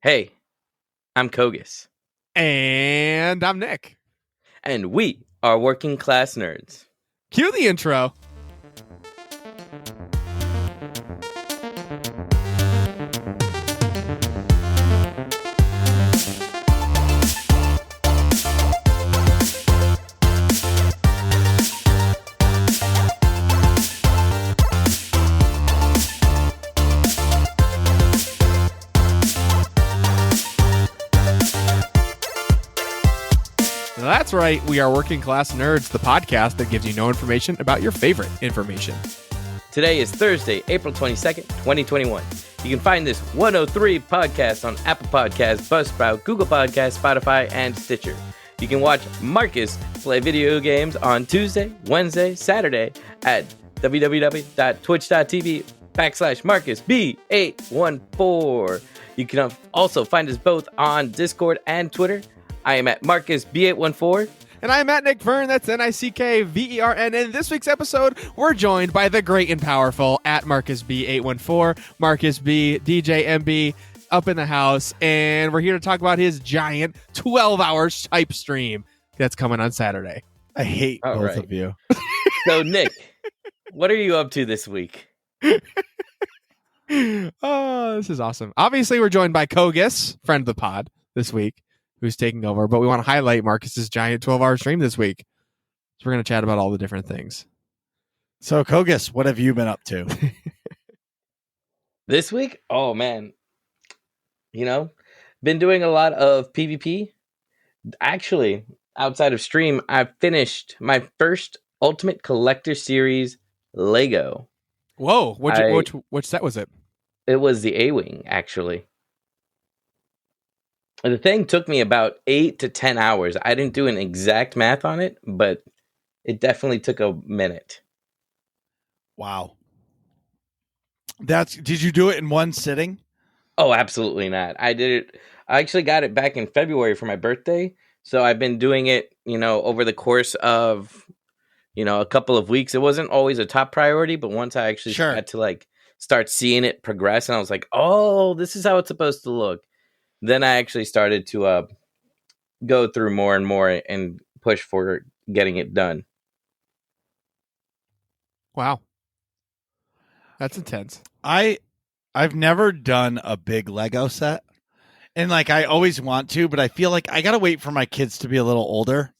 Hey, I'm Kogass, And I'm Nick. and we are working class nerds. Cue the intro. That's right. We are Working Class Nerds, the podcast that gives you no information about your favorite information. Today is Thursday, April 22nd, 2021. You can find this 103 podcast on Apple Podcasts, Buzzsprout, Google Podcasts, Spotify, and Stitcher. You can watch Marcus play video games on Tuesday, Wednesday, Saturday at www.twitch.tv/MarcusB814. You can also find us both on Discord and Twitter. I am at MarcusB814. And I'm at Nick Vern, that's NickVern. And in this week's episode, we're joined by the great and powerful at MarcusB814, Marcus B, DJ MB, up in the house. And we're here to talk about his giant 12-hour type stream that's coming on Saturday. I hate both of you. So, Nick, what are you up to this week? Oh, this is awesome. Obviously, we're joined by Kogass, friend of the pod, this week, who's taking over. But we want to highlight Marcus's giant 12-hour stream this week. So we're going to chat about all the different things. So, Kogass, what have you been up to? This week? Oh, man. Been doing a lot of PvP. Actually, outside of stream, I finished my first Ultimate Collector Series Lego. Whoa, which set was it? It was the A-Wing, actually. The thing took me about 8 to 10 hours. I didn't do an exact math on it, but it definitely took a minute. Wow. Did you do it in one sitting? Oh, absolutely not. I did it. I actually got it back in February for my birthday. So I've been doing it, over the course of, a couple of weeks. It wasn't always a top priority, but once I actually had to start seeing it progress, and I was like, oh, this is how it's supposed to look. Then I actually started to go through more and more and push for getting it done. Wow. That's intense. I've never done a big Lego set. And I always want to, but I feel like I got to wait for my kids to be a little older.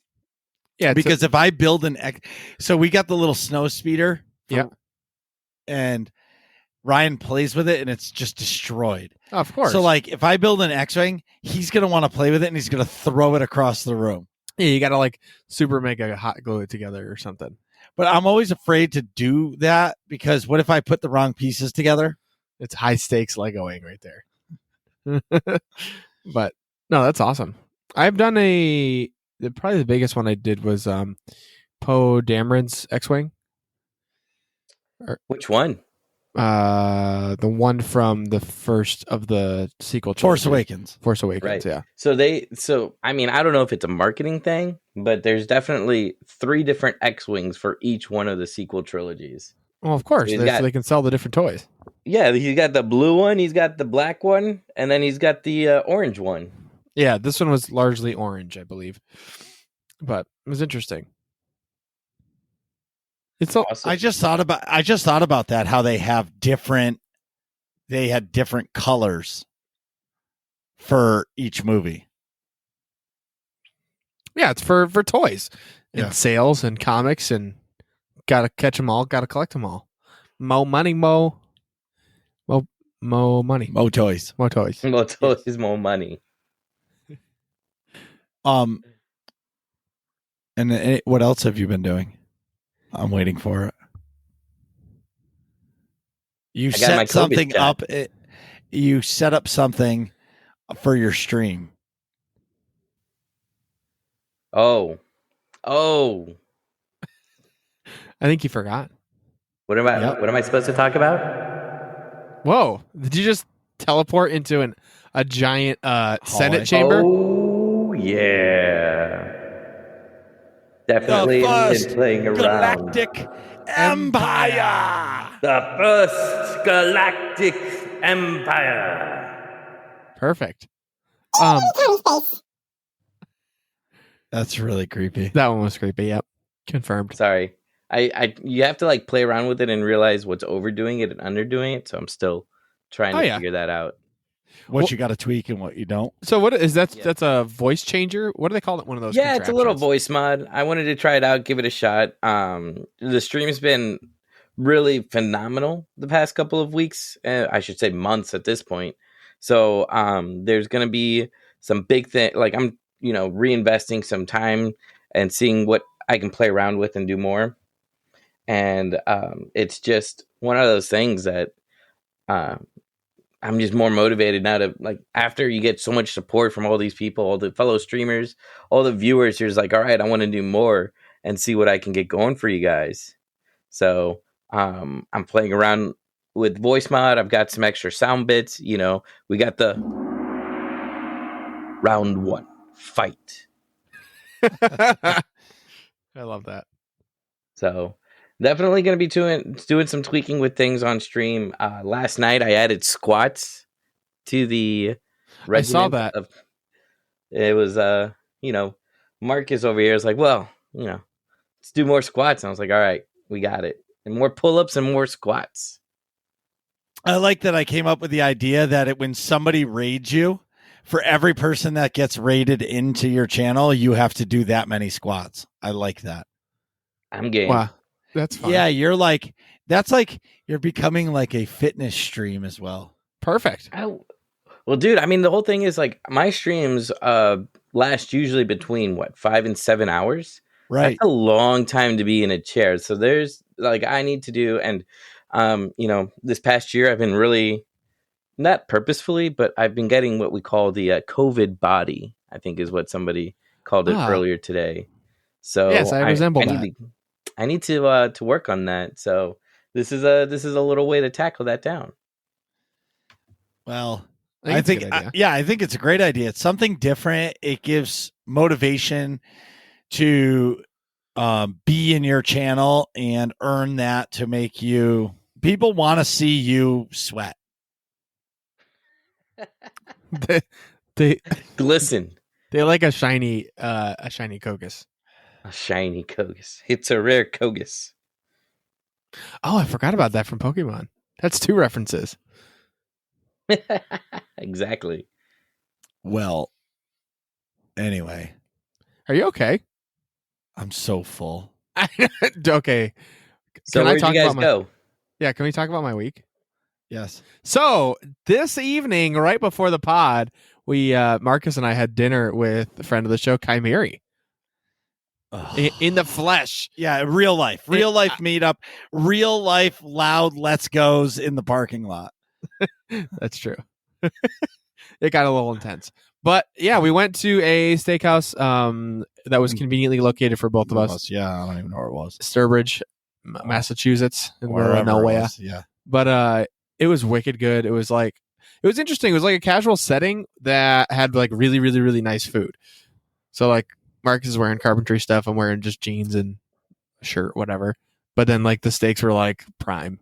Yeah. Because if I build so we got the little snow speeder. Yeah. And Ryan plays with it and it's just destroyed. Of course. So if I build an X-Wing, he's going to want to play with it and he's going to throw it across the room. Yeah, you got to super mega hot glue it together or something. But I'm always afraid to do that because what if I put the wrong pieces together? It's high stakes Legoing right there. But no, that's awesome. I've done probably the biggest one I did was Poe Dameron's X-Wing. Which one? The one from the first of the sequel trilogy. Force Awakens, right. Yeah. So I don't know if it's a marketing thing, but there's definitely 3 different X-Wings for each one of the sequel trilogies. Well, of course, so they can sell the different toys. Yeah, he's got the blue one, he's got the black one, and then he's got the orange one. Yeah, this one was largely orange, I believe. But it was interesting. It's awesome. I just thought about that, how they had different colors for each movie. Yeah, it's for toys and sales and comics, and gotta catch them all, gotta collect them all. Mo money, mo money, mo toys, mo money. And what else have you been doing? I'm waiting for it. You set something up. You set up something for your stream. Oh. I think you forgot. What am I supposed to talk about? Whoa! Did you just teleport into a giant Senate chamber? Oh yeah. Definitely been playing around. Galactic Empire. The first Galactic Empire. Perfect. That's really creepy. That one was creepy. Yep. Confirmed. Sorry. You have to like play around with it and realize what's overdoing it and underdoing it. So I'm still trying to figure that out. What you got to tweak and what you don't. So what is that? Yeah. That's a voice changer. What do they call it? One of those. Yeah, it's a little contraptions? voice mod. I wanted to try it out, give it a shot. The stream's been really phenomenal the past couple of weeks. I should say months at this point. So there's going to be some big thing. Like I'm, reinvesting some time and seeing what I can play around with and do more. And it's just one of those things that I'm just more motivated now to, like, after you get so much support from all these people, all the fellow streamers, all the viewers, you're just like, all right, I want to do more and see what I can get going for you guys. So I'm playing around with voice mod. I've got some extra sound bits. We got the round 1 fight. I love that. So definitely going to be doing some tweaking with things on stream. Last night I added squats to the regiment. I saw that. It was, Marcus over here is like, well, let's do more squats. And I was like, all right, we got it. And more pull-ups and more squats. I like that I came up with the idea that when somebody raids you, for every person that gets raided into your channel, you have to do that many squats. I like that. I'm game. Wow. That's fun. Yeah, you're becoming like a fitness stream as well. Perfect. Well, dude, I mean, the whole thing is like my streams last usually between 5 and 7 hours. Right. That's a long time to be in a chair. So there's like I need to do, and this past year I've been really, not purposefully, but I've been getting what we call the COVID body, I think is what somebody called it earlier today. So yes, I resemble that. I need to work on that. So this is a little way to tackle that down. Well, I think it's a great idea. It's something different. It gives motivation to be in your channel and earn that to make people want to see you sweat. they glisten. They like a shiny Kogass. A shiny Kogass. It's a rare Kogass. Oh, I forgot about that from Pokemon. That's 2 references. Exactly. Well, anyway. Are you okay? I'm so full. Okay. So where'd you guys go? Yeah, can we talk about my week? Yes. So this evening, right before the pod, we Marcus and I had dinner with a friend of the show, Chimeri. In the flesh. Yeah, real life meetup, real life loud let's goes in the parking lot. That's true. It got a little intense. But yeah, we went to a steakhouse that was conveniently located for both of us. Yeah, I don't even know where it was. Sturbridge, Massachusetts, in Nowhere. Yeah. But it was wicked good. It was interesting. It was like a casual setting that had like really, really, really nice food. So like Marcus is wearing carpentry stuff. I'm wearing just jeans and a shirt, whatever. But then like the steaks were like prime.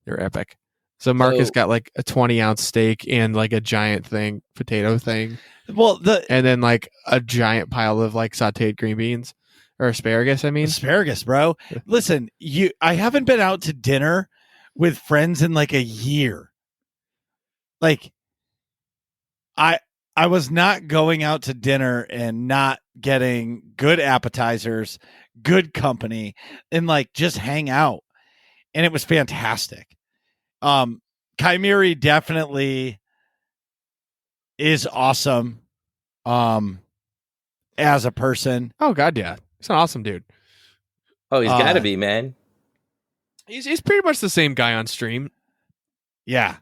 They're epic. So Marcus got like a 20-ounce steak and like a giant potato thing. Well, and then like a giant pile of like sauteed green beans or asparagus. I mean, asparagus, bro. Listen, I haven't been out to dinner with friends in like a year. Like, I was not going out to dinner and not getting good appetizers, good company, and like just hang out. And it was fantastic. Chimeri definitely is awesome as a person. Oh God, yeah. He's an awesome dude. Oh, he's gotta be, man. He's pretty much the same guy on stream. Yeah.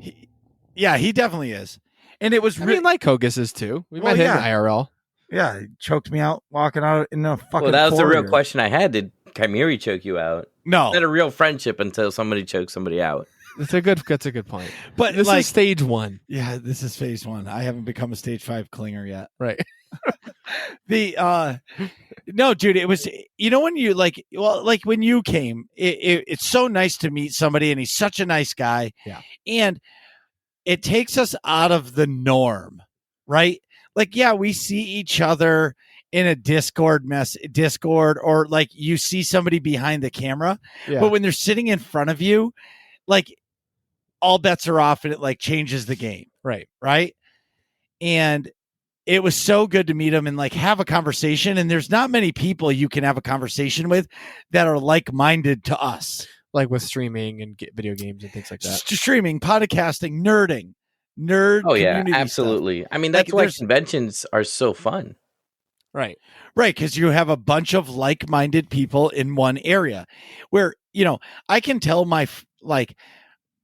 He definitely is. And it was like Kogass is too. We met him in IRL. Yeah, he choked me out walking out in a fucking. Well, that was the real question I had. Did Chimeri choke you out? No, it's not a real friendship until somebody chokes somebody out. That's a good point. But this is stage 1. Yeah, this is phase 1. I haven't become a stage 5 clinger yet. Right. No, dude, it was, when you when you came, it's so nice to meet somebody, and he's such a nice guy. Yeah. And it takes us out of the norm, right? Like, yeah, we see each other in a Discord, or like you see somebody behind the camera, but when they're sitting in front of you, like all bets are off and it like changes the game. Right. And it was so good to meet him and like have a conversation. And there's not many people you can have a conversation with that are like-minded to us. Like with streaming and video games and things like that. Streaming, podcasting, nerd. Oh yeah, community absolutely. stuff. I mean, that's Like, why conventions are so fun. Right. Because you have a bunch of like-minded people in one area where, I can tell my like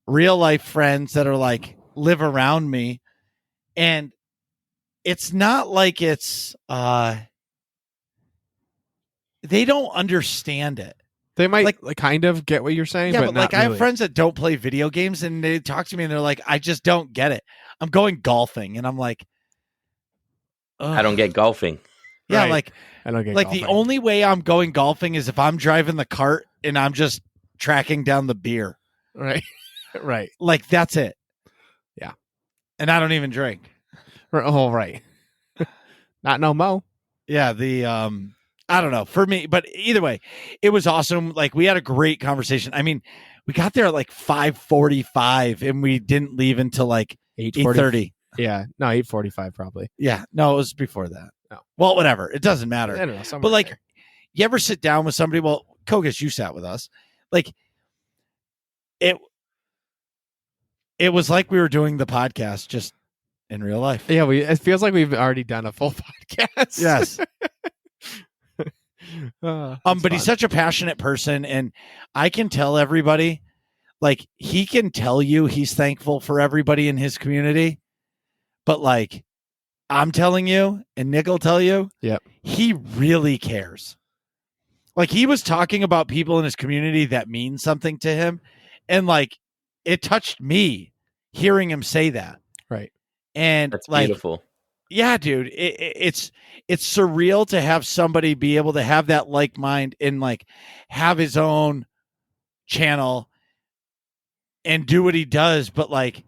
real life friends that are like live around me, and it's not like it's they don't understand it. They might like kind of get what you're saying, Yeah, but but not like really. I have friends that don't play video games and they talk to me and they're like, I just don't get it. I'm going golfing, and I'm like, ugh. I don't get golfing. Yeah, Right. like I don't get like golfing. the only way I'm going golfing is if I'm driving the cart and I'm just tracking down the beer. Right. Right. Like that's it. Yeah. And I don't even drink. Oh, right. Not no mo. Yeah, the I don't know, for me, but either way, it was awesome. Like we had a great conversation. I mean, we got there at like 5:45 and we didn't leave until like 8:30. Yeah. No, 8:45 probably. Yeah, no, it was before that. No. Well, whatever. It doesn't matter. I don't know. But like, you ever sit down with somebody? Well, Kogass, you sat with us. Like, it was like we were doing the podcast just in real life. Yeah, it feels like we've already done a full podcast. Yes. But he's fun. such a passionate person, and I can tell everybody, like he can tell you he's thankful for everybody in his community, but like I'm telling you, and Nick will tell you, yep, he really cares. Like he was talking about people in his community that mean something to him, and like it touched me hearing him say that. Right. And That's like, beautiful. yeah, dude, it's surreal to have somebody be able to have that like mind and like have his own channel and do what he does. But like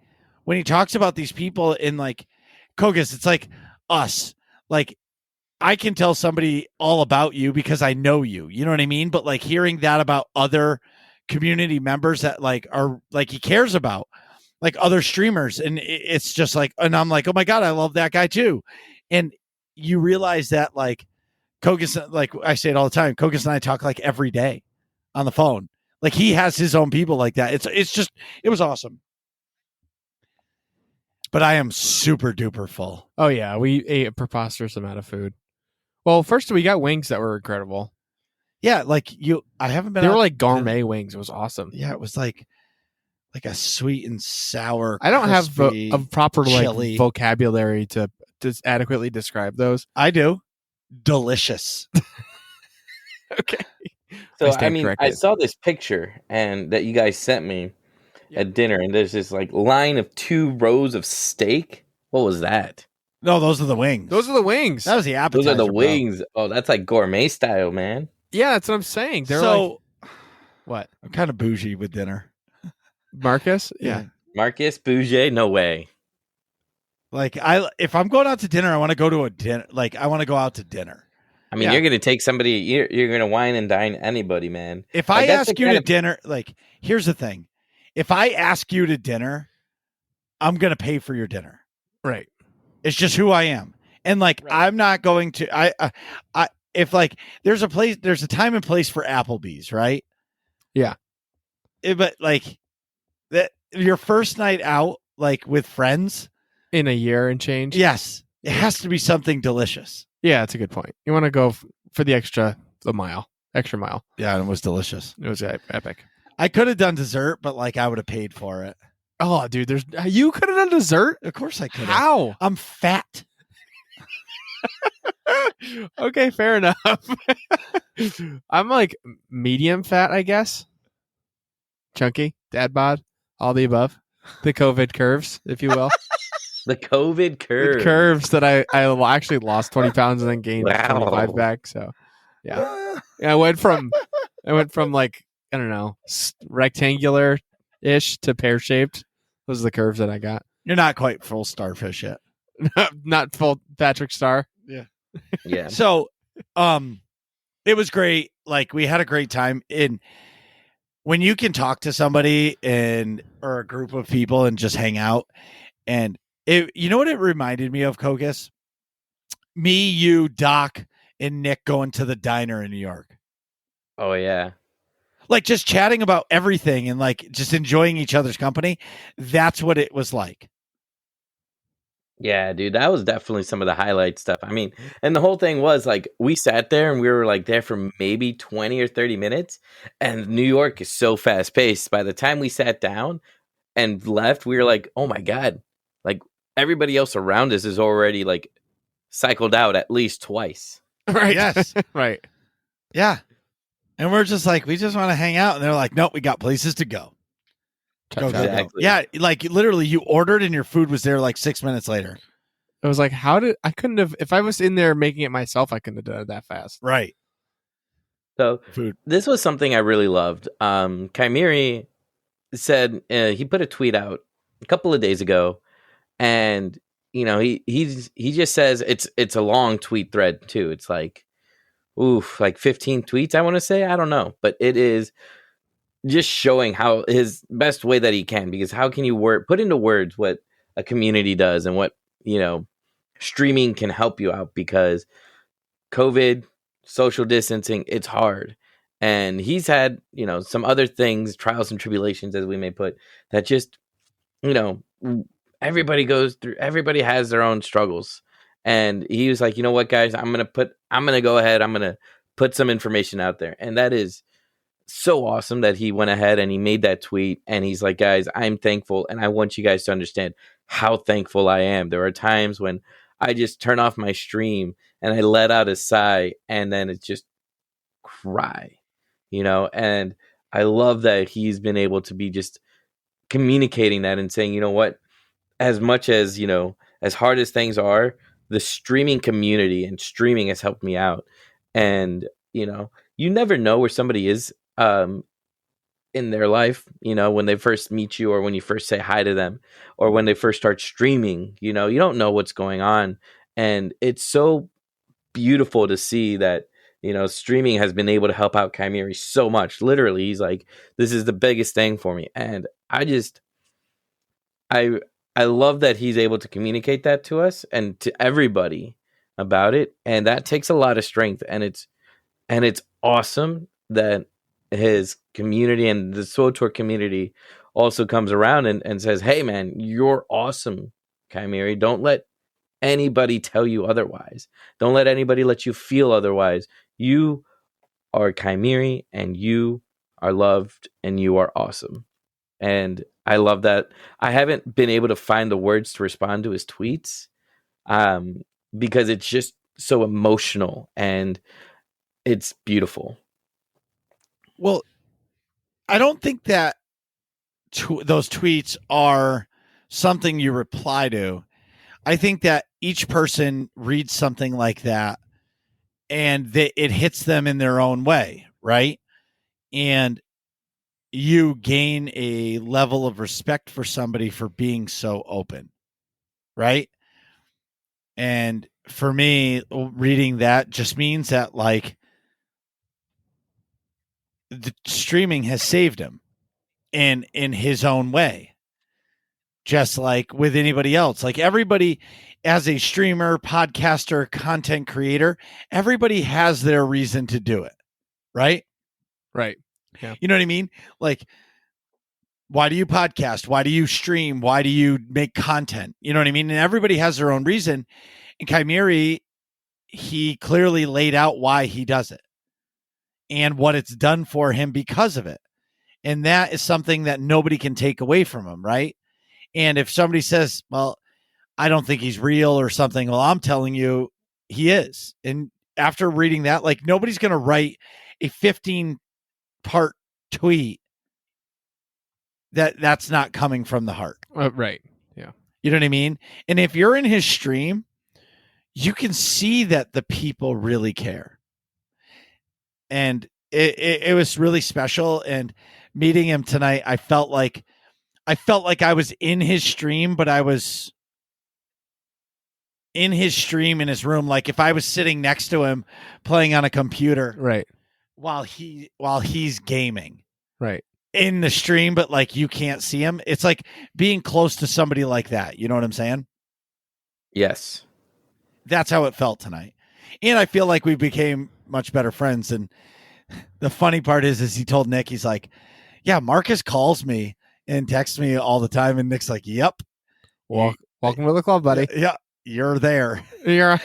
when he talks about these people in like Kogass, it's like us. Like I can tell somebody all about you because I know you. You know what I mean? But like hearing that about other community members that like are like he cares about, like other streamers, and it's just like, and I'm like, oh my god, I love that guy too. And you realize that like Kogass, like I say it all the time, Kogass and I talk like every day on the phone. Like he has his own people like that. It was awesome. But I am super duper full. Oh yeah, we ate a preposterous amount of food. Well, first we got wings that were incredible. Yeah, like I haven't been. They were like gourmet wings. It was awesome. Yeah, it was like a sweet and sour. I don't have a proper chili. like vocabulary to adequately describe those. I do. Delicious. Okay. So I stand I corrected. saw this picture and that you guys sent me at dinner, and there's this like line of 2 rows of steak. What was that? No, those are the wings. Those are the wings. That was the appetizer. Those are the bro. wings. Oh, that's like gourmet style, man. Yeah, that's what I'm saying. They're So like what? I'm kind of bougie with dinner. Marcus? Yeah. Marcus Bouget, no way. Like if I'm going out to dinner, I want to go to a dinner. Like I want to go out to dinner. I mean, Yeah. you're gonna take somebody. You're gonna wine and dine anybody, man. If Like, I that's ask the you kind to of- dinner, like here's the thing. If I ask you to dinner, I'm going to pay for your dinner. Right. It's just who I am. And like, Right. I'm not going to, if like, there's a time and place for Applebee's, right? Yeah. But like that, your first night out, like with friends, In a year and change. yes, it has to be something delicious. Yeah, that's a good point. You want to go for the extra mile. Yeah. And it was delicious. It was epic. I could have done dessert, but like I would have paid for it. Oh, dude, you could have done dessert? Of course I could have. How? I'm fat. Okay, fair enough. I'm like medium fat, I guess. Chunky, dad bod, all the above. The COVID curves, if you will. The COVID curve. The curves that I actually lost 20 pounds and then gained Wow. 25 back. So, yeah. I went from like, I don't know, rectangular ish to pear shaped. Those are the curves that I got. You're not quite full starfish yet. Not full Patrick Star. Yeah. So, it was great. Like, we had a great time. And when you can talk to somebody or a group of people and just hang out, and you know what it reminded me of, Kogass? Me, you, Doc, and Nick going to the diner in New York. Oh yeah. Like, just chatting about everything and like just enjoying each other's company. That's what it was like. Yeah, dude, that was definitely some of the highlight stuff. I mean, and the whole thing was like we sat there and we were like there for maybe 20 or 30 minutes. And New York is so fast paced. By the time we sat down and left, we were like, oh my God, like everybody else around us is already like cycled out at least twice. Right. Yes. Right. Yeah. And we're just like, we just want to hang out. And they're like, nope, we got places to go. Go. Exactly. Yeah. Like, literally, you ordered and your food was there like 6 minutes later. It was like, I couldn't have, if I was in there making it myself, I couldn't have done it that fast. Right. So Food. this was something I really loved. Kaimiri said he put a tweet out a couple of days ago, and you know he just says it's a long tweet thread too. It's like like 15 tweets, I want to say. I don't know, but it is just showing how his best way that he can, because how can you put into words what a community does and what, you know, streaming can help you out, because COVID, social distancing, it's hard. And he's had, you know, some other things, trials and tribulations, as we may put, that just, you know, everybody goes through, everybody has their own struggles. And he was like, you know what, guys, I'm going to go ahead, I'm going to put some information out there. And that is so awesome that he went ahead and he made that tweet. And he's like, guys, I'm thankful. And I want you guys to understand how thankful I am. There are times when I just turn off my stream and I let out a sigh, and then it's just cry, you know. And I love that he's been able to be just communicating that and saying, you know what, as much as, you know, as hard as things are, the streaming community and streaming has helped me out. And, you know, you never know where somebody is in their life, you know, when they first meet you, or when you first say hi to them, or when they first start streaming. You know, you don't know what's going on. And it's so beautiful to see that, you know, streaming has been able to help out Kaimiri so much. Literally, he's like, this is the biggest thing for me. And I love that he's able to communicate that to us and to everybody about it. And that takes a lot of strength. And it's awesome that his community and the SWTOR community also comes around and says, hey man, you're awesome, Kaimiri. Don't let anybody tell you otherwise. Don't let anybody let you feel otherwise. You are Kaimiri, and you are loved, and you are awesome. And I love that. I haven't been able to find the words to respond to his tweets, because it's just so emotional and it's beautiful. Well, I don't think that those tweets are something you reply to. I think that each person reads something like that and it hits them in their own way, right? And you gain a level of respect for somebody for being so open, right? And for me, reading that just means that, like, the streaming has saved him in his own way, just like with anybody else. Like, everybody, as a streamer, podcaster, content creator, everybody has their reason to do it, right? Right. Yeah. You know what I mean? Like, why do you podcast? Why do you stream? Why do you make content? You know what I mean? And everybody has their own reason. And Kaimiri, he clearly laid out why he does it and what it's done for him because of it. And that is something that nobody can take away from him, right? And if somebody says, well, I don't think he's real or something, well, I'm telling you, he is. And after reading that, like, nobody's going to write a 15-part tweet that's not coming from the heart. Right. Yeah. You know what I mean? And if you're in his stream, you can see that the people really care. And it was really special. And meeting him tonight, I felt like I felt like I was in his stream, but I was in his stream in his room. Like if I was sitting next to him playing on a computer, Right. while he's gaming, Right. in the stream, but like you can't see him. It's like being close to somebody like that. You know what I'm saying? Yes. That's how it felt tonight. And I feel like we became much better friends. And the funny part is he told Nick, he's like, yeah, Marcus calls me and texts me all the time. And Nick's like, yep. Welcome to the club, buddy. Yeah, you're there. You're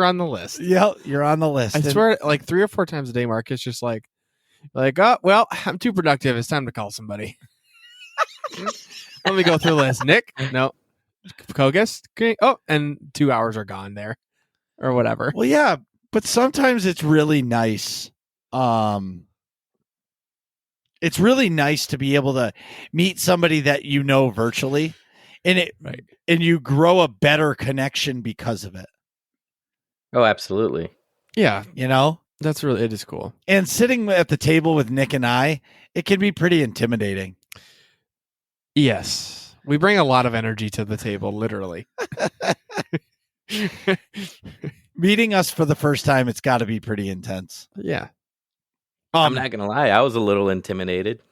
on the list. Yeah, you're on the list. I swear, like 3 or 4 times a day, Marcus just like, oh, well, I'm too productive. It's time to call somebody. Let me go through the list. Nick, no. Kogass, okay. Oh, and 2 hours are gone there, or whatever. Well, yeah, but sometimes it's really nice. It's really nice to be able to meet somebody that you know virtually, and and you grow a better connection because of it. Oh, absolutely. Yeah, you know, it is cool. And sitting at the table with Nick and I, it can be pretty intimidating. Yes. We bring a lot of energy to the table, literally. Meeting us for the first time, it's got to be pretty intense. Yeah. I'm not going to lie. I was a little intimidated.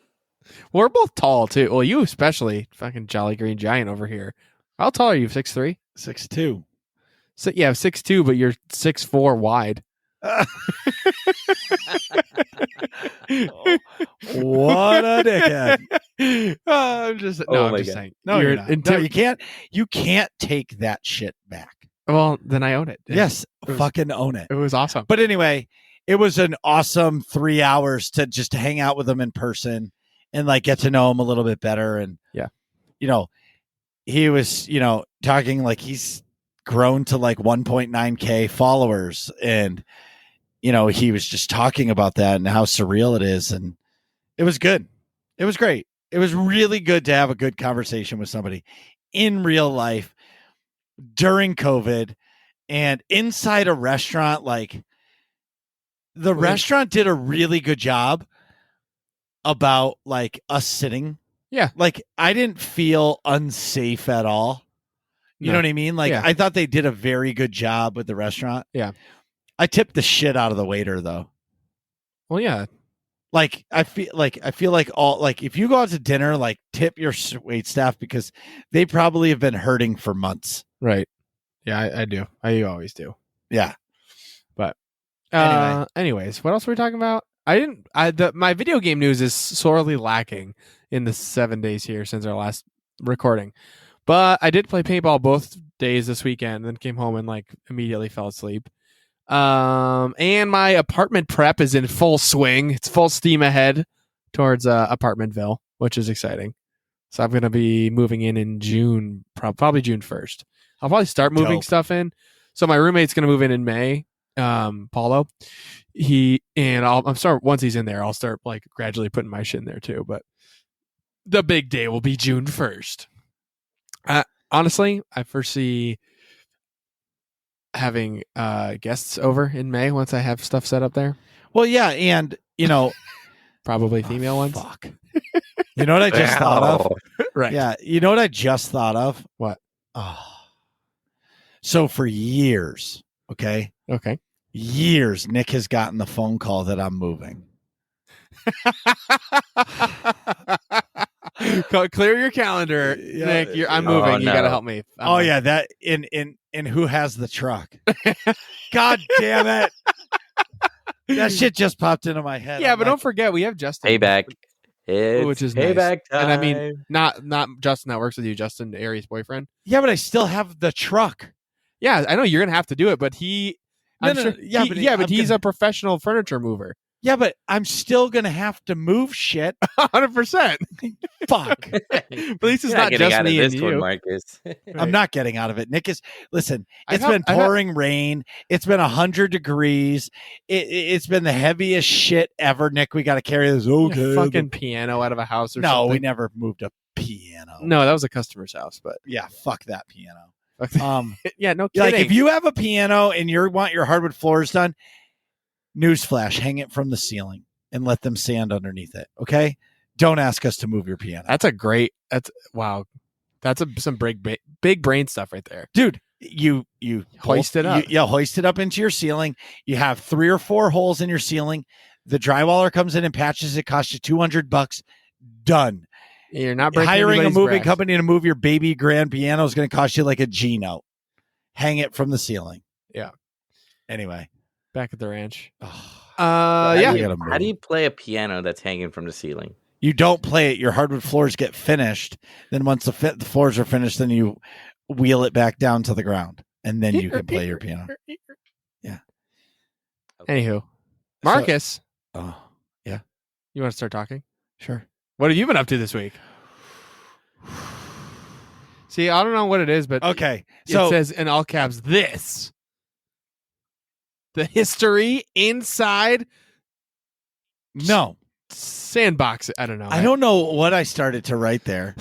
We're both tall, too. Well, you especially. Fucking Jolly Green Giant over here. How tall are you? 6'3"? 6'2". So, yeah, 6'2", but you're 6'4" wide. What a dickhead. I'm just saying. No, you're not. No, you can't take that shit back. Well, then I own it. Yes, fucking own it. It was awesome. But anyway, it was an awesome 3 hours to just hang out with him in person and like get to know him a little bit better. And yeah, you know, he was, talking like he's grown to like 1.9K followers, and he was just talking about that and how surreal it is. And it was good. It was great. It was really good to have a good conversation with somebody in real life during COVID and inside a restaurant. Like the restaurant did a really good job about like us sitting. Yeah. Like I didn't feel unsafe at all. You know what I mean? Like I thought they did a very good job with the restaurant. Yeah. I tipped the shit out of the waiter though. Well, yeah. Like I feel like all like if you go out to dinner, like tip your wait staff because they probably have been hurting for months. Right. Yeah, I do. I always do. Yeah. But anyways, what else were we talking about? My video game news is sorely lacking in the 7 days here since our last recording. But I did play paintball both days this weekend, then came home and like immediately fell asleep. And my apartment prep is in full swing. It's full steam ahead towards Apartmentville, which is exciting. So I'm going to be moving in June, probably June 1st. I'll probably start moving stuff in. So my roommate's going to move in May, Paulo. Once he's in there, I'll start like gradually putting my shit in there too. But the big day will be June 1st. Honestly, I foresee having guests over in May once I have stuff set up there. Well, yeah, and probably female ones. Fuck. You know what I just thought of? Right. Yeah. You know what I just thought of? What? Oh. So for years, okay, years, Nick has gotten the phone call that I'm moving. Clear your calendar, Nick. I'm moving. You got to help me. Yeah, that in who has the truck? God damn it! That shit just popped into my head. Yeah, but don't forget we have Justin. Payback. Which is payback nice. time. And I mean, not Justin that works with you, Justin, Ari's boyfriend. Yeah, but I still have the truck. Yeah, I know you're gonna have to do it, but he's a professional furniture mover. Yeah, but I'm still going to have to move shit. 100%. Fuck. At least it's not just me and you. Marcus. I'm not getting out of it. Nick listen, it's been pouring rain. It's been 100 degrees. It's been the heaviest shit ever. Nick, we got to carry this fucking piano out of a house or something. No, we never moved a piano. No, that was a customer's house, but yeah, fuck that piano. Yeah, no kidding. Like if you have a piano and you want your hardwood floors done, newsflash, hang it from the ceiling and let them sand underneath it. Okay? don't ask us to move your piano. Wow. That's some big brain stuff right there. Dude, you Hoist it up. Hoist it up into your ceiling. You have 3 or 4 holes in your ceiling. The drywaller comes in and patches it. Costs you $200. Done. You're not hiring a moving breath. company to move your baby grand piano is going to cost you like a G note. Hang it from the ceiling. Yeah. Anyway, back at the ranch. How do you play a piano that's hanging from the ceiling? You don't play it. Your hardwood floors get finished. Then once the floors are finished, then you wheel it back down to the ground, and then you can play your piano. Yeah. Anywho, Marcus. Yeah. You want to start talking? Sure. What have you been up to this week? See, I don't know what it is, but okay. So it says in all caps, this. The history inside. No. Sandbox. I don't know. I don't know what I started to write there.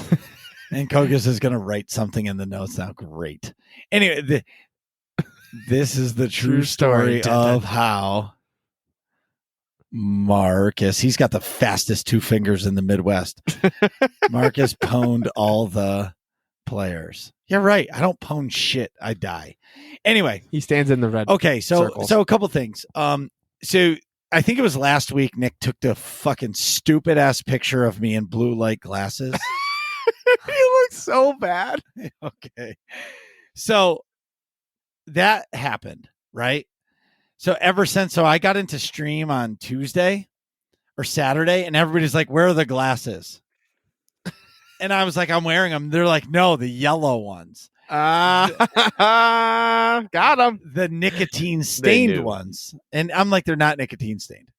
And Kogass is going to write something in the notes now. Great. Anyway, this is the true story of how Marcus, he's got the fastest 2 fingers in the Midwest. Marcus pwned all the players. Yeah, right. I don't pwn shit. I die. Anyway. He stands in the red. Okay, circles. So a couple things. So I think it was last week Nick took the fucking stupid ass picture of me in blue light glasses. You look so bad. Okay. So that happened, right? So ever since, I got into stream on Tuesday or Saturday, and everybody's like, where are the glasses? And I was like, I'm wearing them. They're like, no, the yellow ones. Got them. The nicotine stained ones. And I'm like, they're not nicotine stained.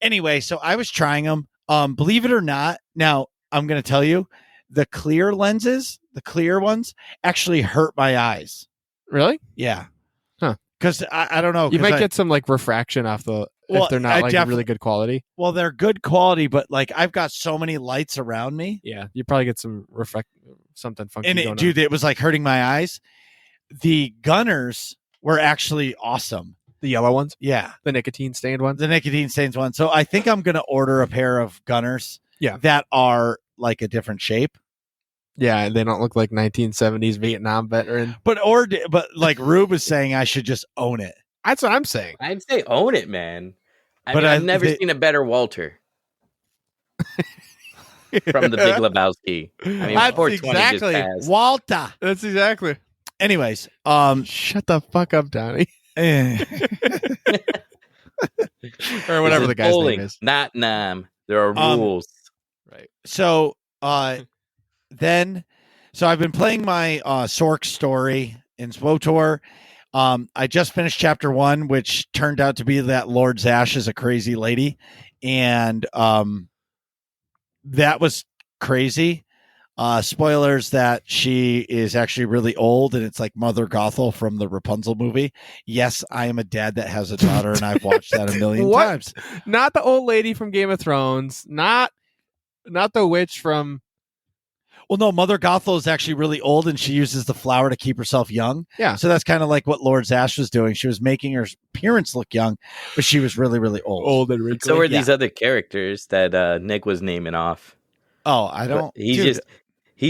Anyway, so I was trying them. Believe it or not, now I'm going to tell you, the clear lenses, the clear ones, actually hurt my eyes. Really? Yeah. Huh. Because I don't know. You might get some like refraction off if they're not really good quality. Well, they're good quality, but like I've got so many lights around me. Yeah, you probably get some something funky. And it was like hurting my eyes. The Gunners were actually awesome. The yellow ones? Yeah. The nicotine stained ones? The nicotine stained ones. So I think I'm going to order a pair of Gunners that are like a different shape. Yeah, they don't look like 1970s Vietnam veteran. But like Rube was saying, I should just own it. That's what I'm saying. I'd say own it, man. I've never seen a better Walter from the Big Lebowski. I mean, that's 420 exactly just passed. Walter. That's exactly. Anyways, shut the fuck up, Donnie. or whatever the guy's bowling, name is. Not Nam. There are rules. Right. So so I've been playing my Sork story in SWOTOR. I just finished chapter 1, which turned out to be that Lord Zash is a crazy lady. And that was crazy. Spoilers that she is actually really old, and it's like Mother Gothel from the Rapunzel movie. Yes, I am a dad that has a daughter, and I've watched that a million times. Not the old lady from Game of Thrones. Not the witch from... Well, no, Mother Gothel is actually really old, and she uses the flower to keep herself young. Yeah. So that's kind of like what Lord Zash was doing. She was making her appearance look young, but she was really, really old. Old and wrinkly. So are these other characters that Nick was naming off. Oh, I don't... He's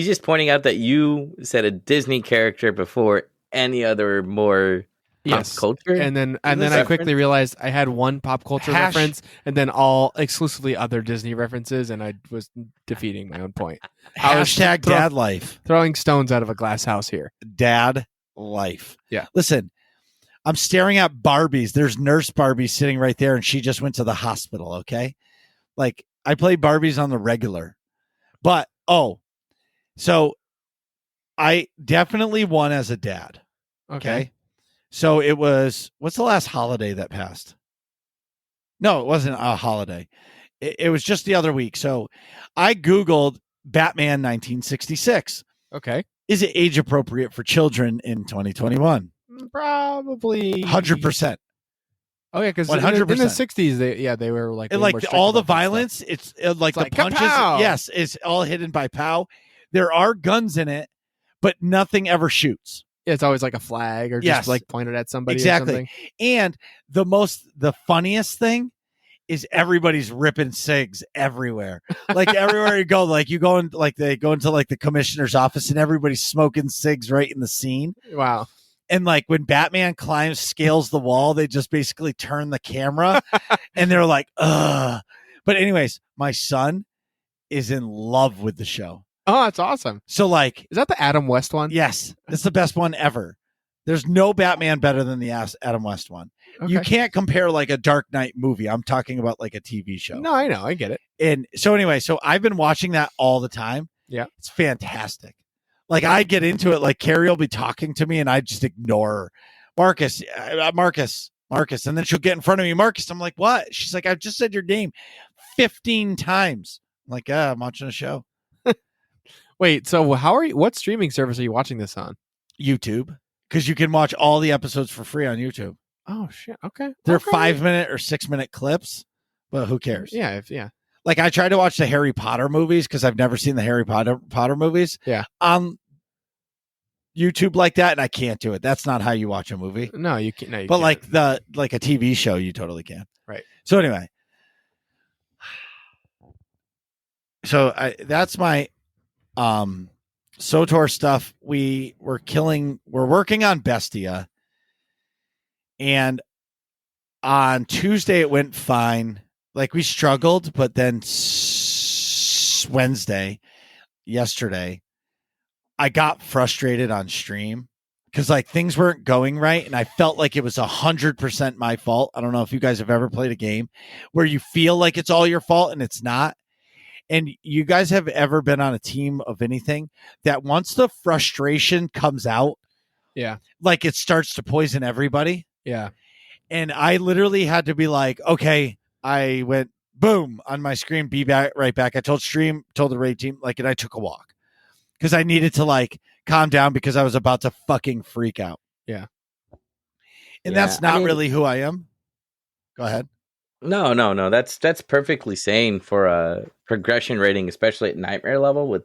just pointing out that you said a Disney character before any other more pop culture. And then I quickly realized I had one pop culture reference and then all exclusively other Disney references, and I was defeating my own point. Hashtag dad life. Throwing stones out of a glass house here. Dad life. Yeah. Listen, I'm staring at Barbies. There's Nurse Barbie sitting right there, and she just went to the hospital, okay? Like, I play Barbies on the regular. But, so I definitely won as a dad. Okay. So it was, what's the last holiday that passed? No, it wasn't a holiday. It was just the other week. So I Googled Batman 1966. Okay. Is it age appropriate for children in 2021? Probably 100%. Oh yeah, because 100%. In the 60s, they were like, and like all the violence. It's like the punches. Kapow! Yes, it's all hidden by POW. There are guns in it, but nothing ever shoots. It's always like a flag or just like pointed at somebody. Exactly. Or something. And the funniest thing is everybody's ripping cigs everywhere. Like everywhere you go, like you go in, like they go into like the commissioner's office and everybody's smoking cigs right in the scene. Wow. And like when Batman scales the wall, they just basically turn the camera and they're like, ugh. But anyways, my son is in love with the show. Oh, that's awesome. So like, is that the Adam West one? Yes, it's the best one ever. There's no Batman better than the Adam West one. Okay. You can't compare like a Dark Knight movie. I'm talking about like a TV show. No, I know. I get it. And so anyway, so I've been watching that all the time. Yeah. It's fantastic. Like I get into it, like Carrie will be talking to me and I just ignore her. Marcus. And then she'll get in front of me. Marcus, I'm like, what? She's like, I've just said your name 15 times. I'm like, I'm watching a show. Wait, so what streaming service are you watching this on? YouTube. Because you can watch all the episodes for free on YouTube. Oh shit! Okay, they're 5-minute or 6-minute clips, but who cares? Yeah, Like I tried to watch the Harry Potter movies because I've never seen the Harry Potter movies. Yeah, on YouTube like that, and I can't do it. That's not how you watch a movie. No, you can't. No, you but can't. like a TV show, you totally can. Right. So anyway, that's my SOTOR stuff. We're working on Bestia. And on Tuesday, it went fine. Like we struggled, but then yesterday, I got frustrated on stream because like things weren't going right. And I felt like it was 100% my fault. I don't know if you guys have ever played a game where you feel like it's all your fault and it's not. And you guys have ever been on a team of anything that once the frustration comes out, yeah, like it starts to poison everybody. Yeah. And I literally had to be like, okay, I went boom on my screen, right back. I told the raid team, like, and I took a walk because I needed to like calm down because I was about to fucking freak out. Yeah. And that's not really who I am. Go ahead. No. That's perfectly sane for a progression rating, especially at nightmare level with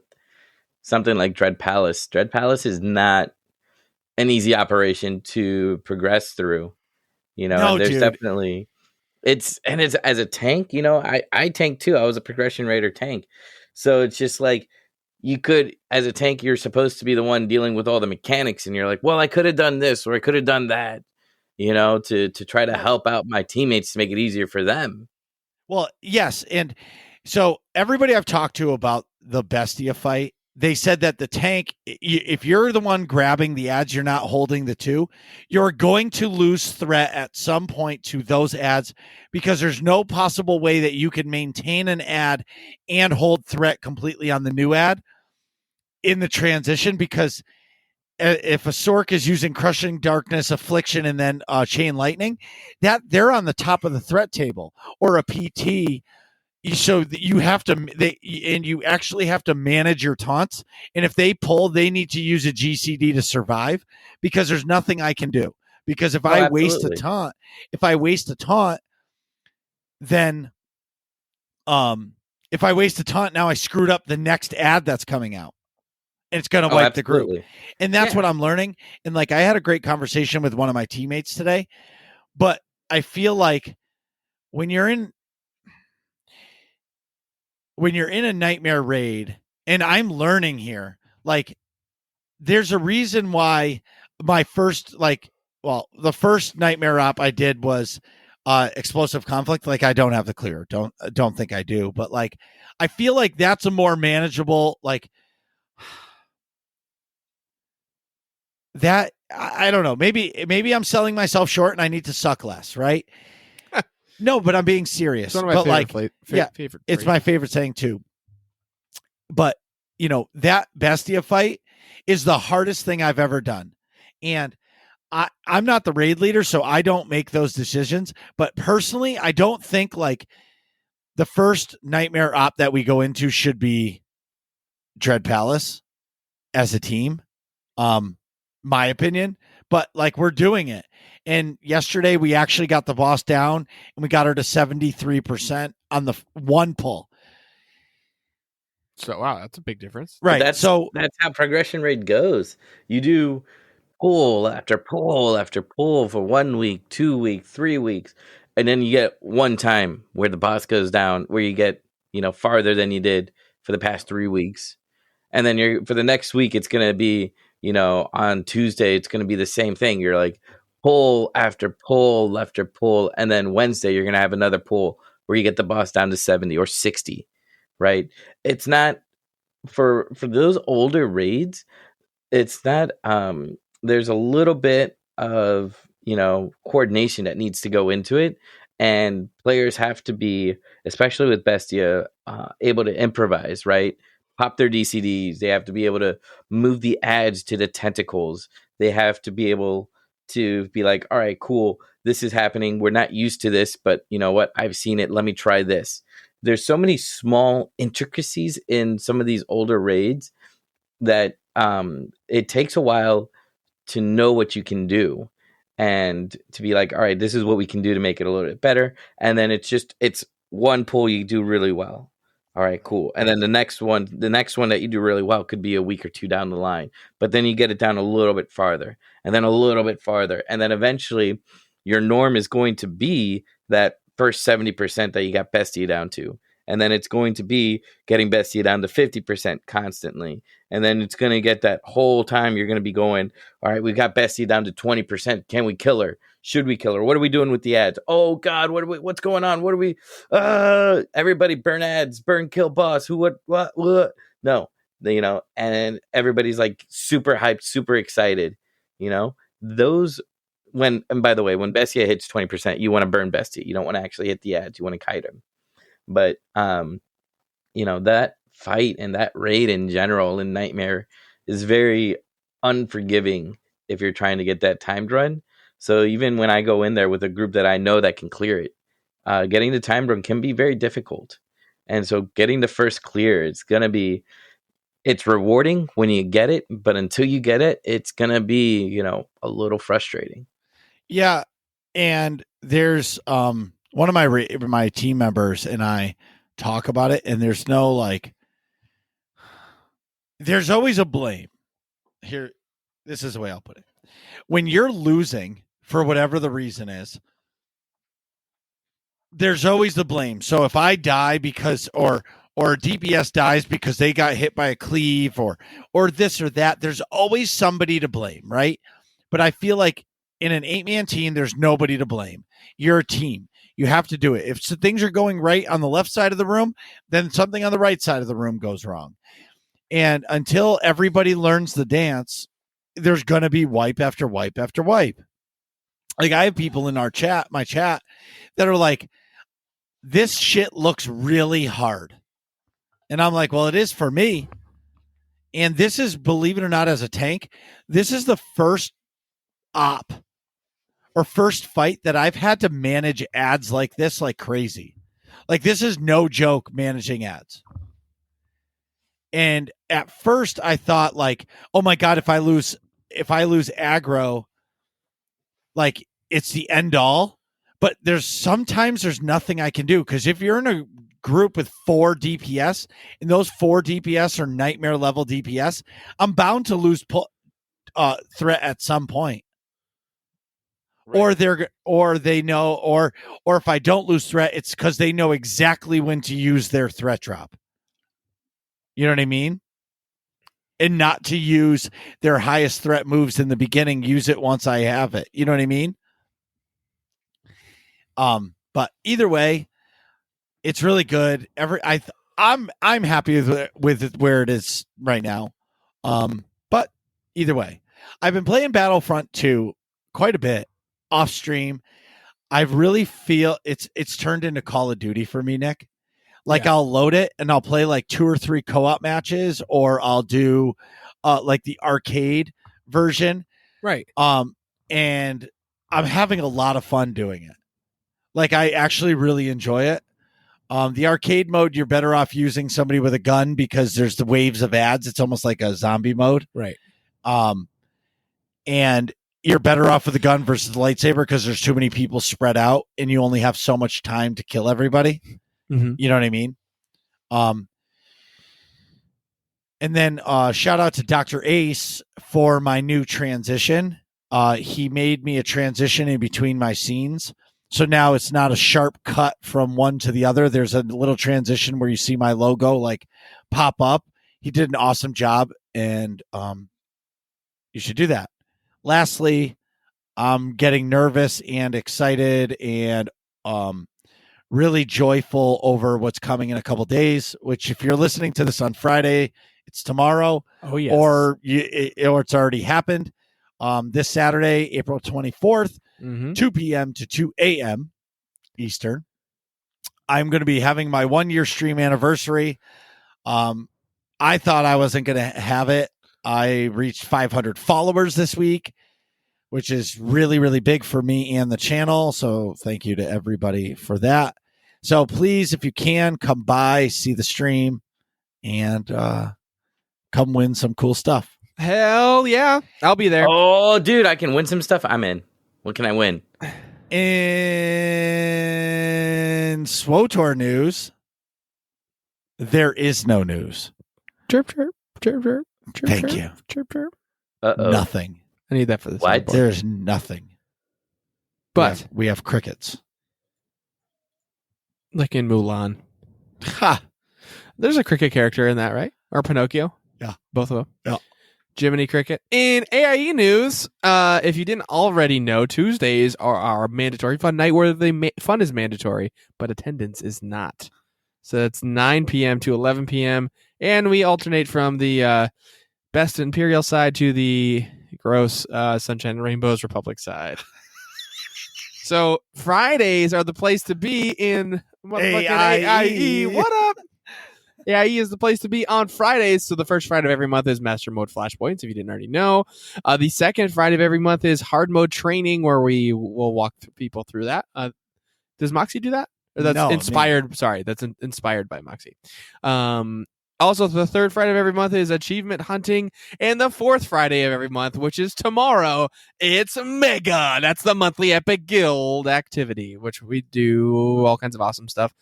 something like Dread Palace. Dread Palace is not an easy operation to progress through, there's definitely it's as a tank, I tank too. I was a progression raider tank. So it's just like you could, as a tank, you're supposed to be the one dealing with all the mechanics and you're like, well, I could have done this or I could have done that, to try to help out my teammates to make it easier for them. Well, yes. And so everybody I've talked to about the Bestia fight, they said that the tank, if you're the one grabbing the ads, you're not holding the two, you're going to lose threat at some point to those ads because there's no possible way that you can maintain an ad and hold threat completely on the new ad in the transition. Because if a Sork is using Crushing Darkness, Affliction, and then Chain Lightning, that they're on the top of the threat table, or a PT. So you have to, you actually have to manage your taunts. And if they pull, they need to use a GCD to survive because there's nothing I can do. Because if I waste a taunt, then, if I waste a taunt, now I screwed up the next ad that's coming out. And it's going to wipe the group. And that's what I'm learning. And like, I had a great conversation with one of my teammates today, but I feel like when you're in a nightmare raid, and I'm learning here, like there's a reason why the first nightmare op I did was explosive conflict. Like I don't have the clear. Don't think I do, but like, I feel like that's a more manageable, like that. I don't know. Maybe I'm selling myself short and I need to suck less. Right. No, but I'm being serious. It's one of my favorite it's my favorite saying too. But that Bestia fight is the hardest thing I've ever done. And I'm not the raid leader, so I don't make those decisions. But personally, I don't think like the first nightmare op that we go into should be Dread Palace as a team. My opinion. But like we're doing it. And yesterday we actually got the boss down and we got her to 73% on the one pull. So, wow, that's a big difference. Right. That's how progression rate goes. You do pull after pull after pull for 1 week, 2 weeks, 3 weeks. and then you get one time where the boss goes down, where you get, farther than you did for the past 3 weeks. And then for the next week, it's going to be, on Tuesday, it's going to be the same thing. You're like pull after pull after pull. And then Wednesday, you're going to have another pull where you get the boss down to 70 or 60, right? It's not for those older raids. It's not, there's a little bit of, coordination that needs to go into it. And players have to be, especially with Bestia, able to improvise, right? Pop their DCDs. They have to be able to move the ads to the tentacles. They have to be able to be like, all right, cool. This is happening. We're not used to this, but you know what? I've seen it. Let me try this. There's so many small intricacies in some of these older raids that it takes a while to know what you can do and to be like, all right, this is what we can do to make it a little bit better. And then it's one pull you do really well. All right, cool. And then the next one that you do really well could be a week or two down the line. But then you get it down a little bit farther and then a little bit farther. And then eventually your norm is going to be that first 70% that you got Bestia down to. And then it's going to be getting Bestia down to 50% constantly. And then it's going to get that whole time you're going to be going, all right, we got Bestia down to 20%. Can we kill her? Should we kill her? What are we doing with the ads? Oh God, what's going on? What are we, everybody burn ads, burn kill boss. What? No, and everybody's like super hyped, super excited, those and by the way, when Bestia hits 20%, you want to burn Bestia. You don't want to actually hit the ads. You want to kite him. But, that fight and that raid in general in Nightmare is very unforgiving if you're trying to get that timed run. So even when I go in there with a group that I know that can clear it, getting the timed run can be very difficult. And so getting the first clear, it's rewarding when you get it, but until you get it, it's going to be, a little frustrating. Yeah. And there's, one of my team members and I talk about it, and there's there's always a blame. Here, this is the way I'll put it. When you're losing for whatever the reason is, there's always the blame. So if I die because or DPS dies because they got hit by a cleave or this or that, there's always somebody to blame, right? But I feel like in an 8-man team, there's nobody to blame. You're a team. You have to do it. If things are going right on the left side of the room, then something on the right side of the room goes wrong. And until everybody learns the dance, there's going to be wipe after wipe after wipe. Like I have people in my chat, that are like, this shit looks really hard. And I'm like, well, it is for me. And this is, believe it or not, as a tank, this is the first op or first fight that I've had to manage ads like this, like crazy. Like this is no joke managing ads. And at first I thought like, oh my God, if I lose aggro, like it's the end all. But sometimes there's nothing I can do. Because if you're in a group with 4 DPS and those 4 DPS are nightmare level DPS, I'm bound to lose threat at some point. Right. Or they know, or if I don't lose threat, it's because they know exactly when to use their threat drop. You know what I mean? And not to use their highest threat moves in the beginning. Use it once I have it. You know what I mean? But either way, it's really good. I'm happy with it where it is right now. But either way, I've been playing Battlefront 2 quite a bit off stream. I really feel it's turned into Call of Duty for me, Nick. Like yeah. I'll load it and I'll play like 2 or 3 co-op matches, or I'll do like the arcade version. Right. And I'm having a lot of fun doing it. Like I actually really enjoy it. The arcade mode, you're better off using somebody with a gun because there's the waves of ads. It's almost like a zombie mode. Right. And you're better off with a gun versus the lightsaber because there's too many people spread out and you only have so much time to kill everybody. Mm-hmm. You know what I mean? And then shout out to Dr. Ace for my new transition. He made me a transition in between my scenes. So now it's not a sharp cut from one to the other. There's a little transition where you see my logo like pop up. He did an awesome job, and you should do that. Lastly, I'm getting nervous and excited and really joyful over what's coming in a couple days, which if you're listening to this on Friday, it's tomorrow. Oh, yes. Or it's already happened. This Saturday, April 24th, 2 p.m. to 2 a.m. Eastern. I'm going to be having my 1-year stream anniversary. I thought I wasn't going to have it. I reached 500 followers this week, which is really, really big for me and the channel. So thank you to everybody for that. So please, if you can, come by, see the stream, and come win some cool stuff. Hell yeah. I'll be there. Oh, dude, I can win some stuff. I'm in. What can I win? In SWOTOR news, there is no news. Chirp, chirp, chirp, chirp, chirp. Thank chirp, you. Chirp, chirp. Uh-oh. Nothing. I need that for this. What? There's nothing. But we have crickets. like in Mulan. Ha! There's a cricket character in that, right? Or Pinocchio? Yeah. Both of them? Yeah. Jiminy Cricket. In AIE news, if you didn't already know, Tuesdays are our mandatory fun night where the fun is mandatory, but attendance is not. So it's 9 p.m. to 11 p.m. And we alternate from the best Imperial side to the gross Sunshine and Rainbows Republic side. So Fridays are the place to be in motherfucking AIE. What up? AIE is the place to be on Fridays. So the first Friday of every month is Master Mode Flashpoints, if you didn't already know. The second Friday of every month is Hard Mode Training, where we will walk people through that. Does Moxie do that? Or that's inspired. Sorry, that's inspired by Moxie. Also, the third Friday of every month is Achievement Hunting. And the fourth Friday of every month, which is tomorrow, it's Mega. That's the monthly Epic Guild activity, which we do all kinds of awesome stuff.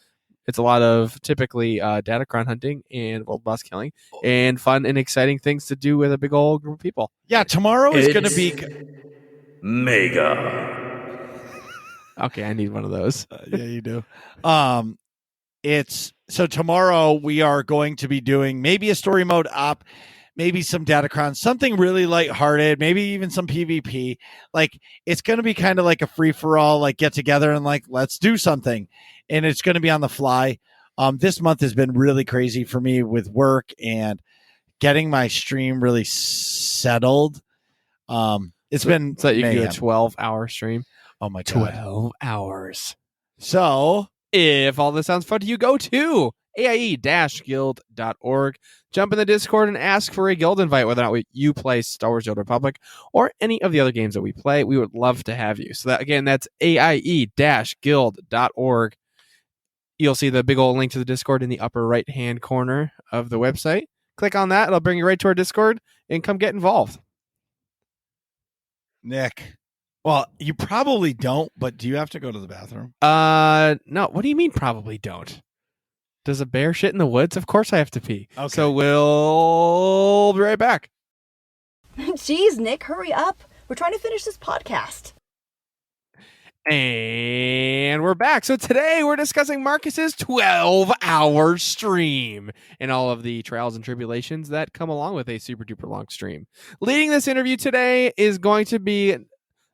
It's a lot of typically Datacron hunting and world boss killing and fun and exciting things to do with a big old group of people. Yeah, tomorrow is going to be Mega. Okay, I need one of those. Yeah, you do. It's so tomorrow we are going to be doing maybe a story mode op, maybe some Datacron, something really lighthearted, maybe even some PvP. Like it's going to be kind of like a free for all, like get together and like let's do something, and it's going to be on the fly. This month has been really crazy for me with work and getting my stream really settled. It's been so you can do a mayhem. 12-hour stream. Oh my god, 12 hours. So if all this sounds fun to you, go to aie-guild.org. Jump in the Discord and ask for a guild invite, whether or not you play Star Wars: The Old Republic or any of the other games that we play. We would love to have you. So that again, that's aie-guild.org. You'll see the big old link to the Discord in the upper right-hand corner of the website. Click on that. It'll bring you right to our Discord and come get involved. Nick. Well, you probably don't, but do you have to go to the bathroom? No. What do you mean probably don't? Does a bear shit in the woods? Of course I have to pee. Okay. So we'll be right back. Jeez, Nick, hurry up. We're trying to finish this podcast. And we're back. So today we're discussing Marcus's 12-hour stream and all of the trials and tribulations that come along with a super duper long stream. Leading this interview today is going to be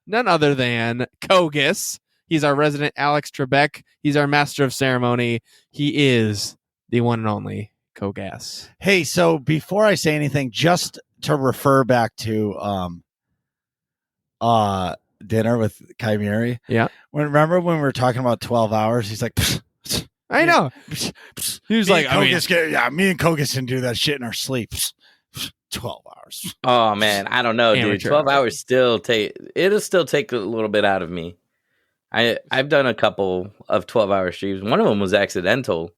none other than Kogass. He's our resident Alex Trebek. He's our master of ceremony. He is the one and only Kogass. Hey, so before I say anything, just to refer back to dinner with Chimeri. Yeah. Remember when we were talking about 12 hours? He's like, psh, psh, I know. He was like, me and Kogass can do that shit in our sleep. Psh, psh, 12 hours. Oh man, I don't know, dude. 12 hours it'll still take a little bit out of me. I've done a couple of 12-hour streams. One of them was accidental.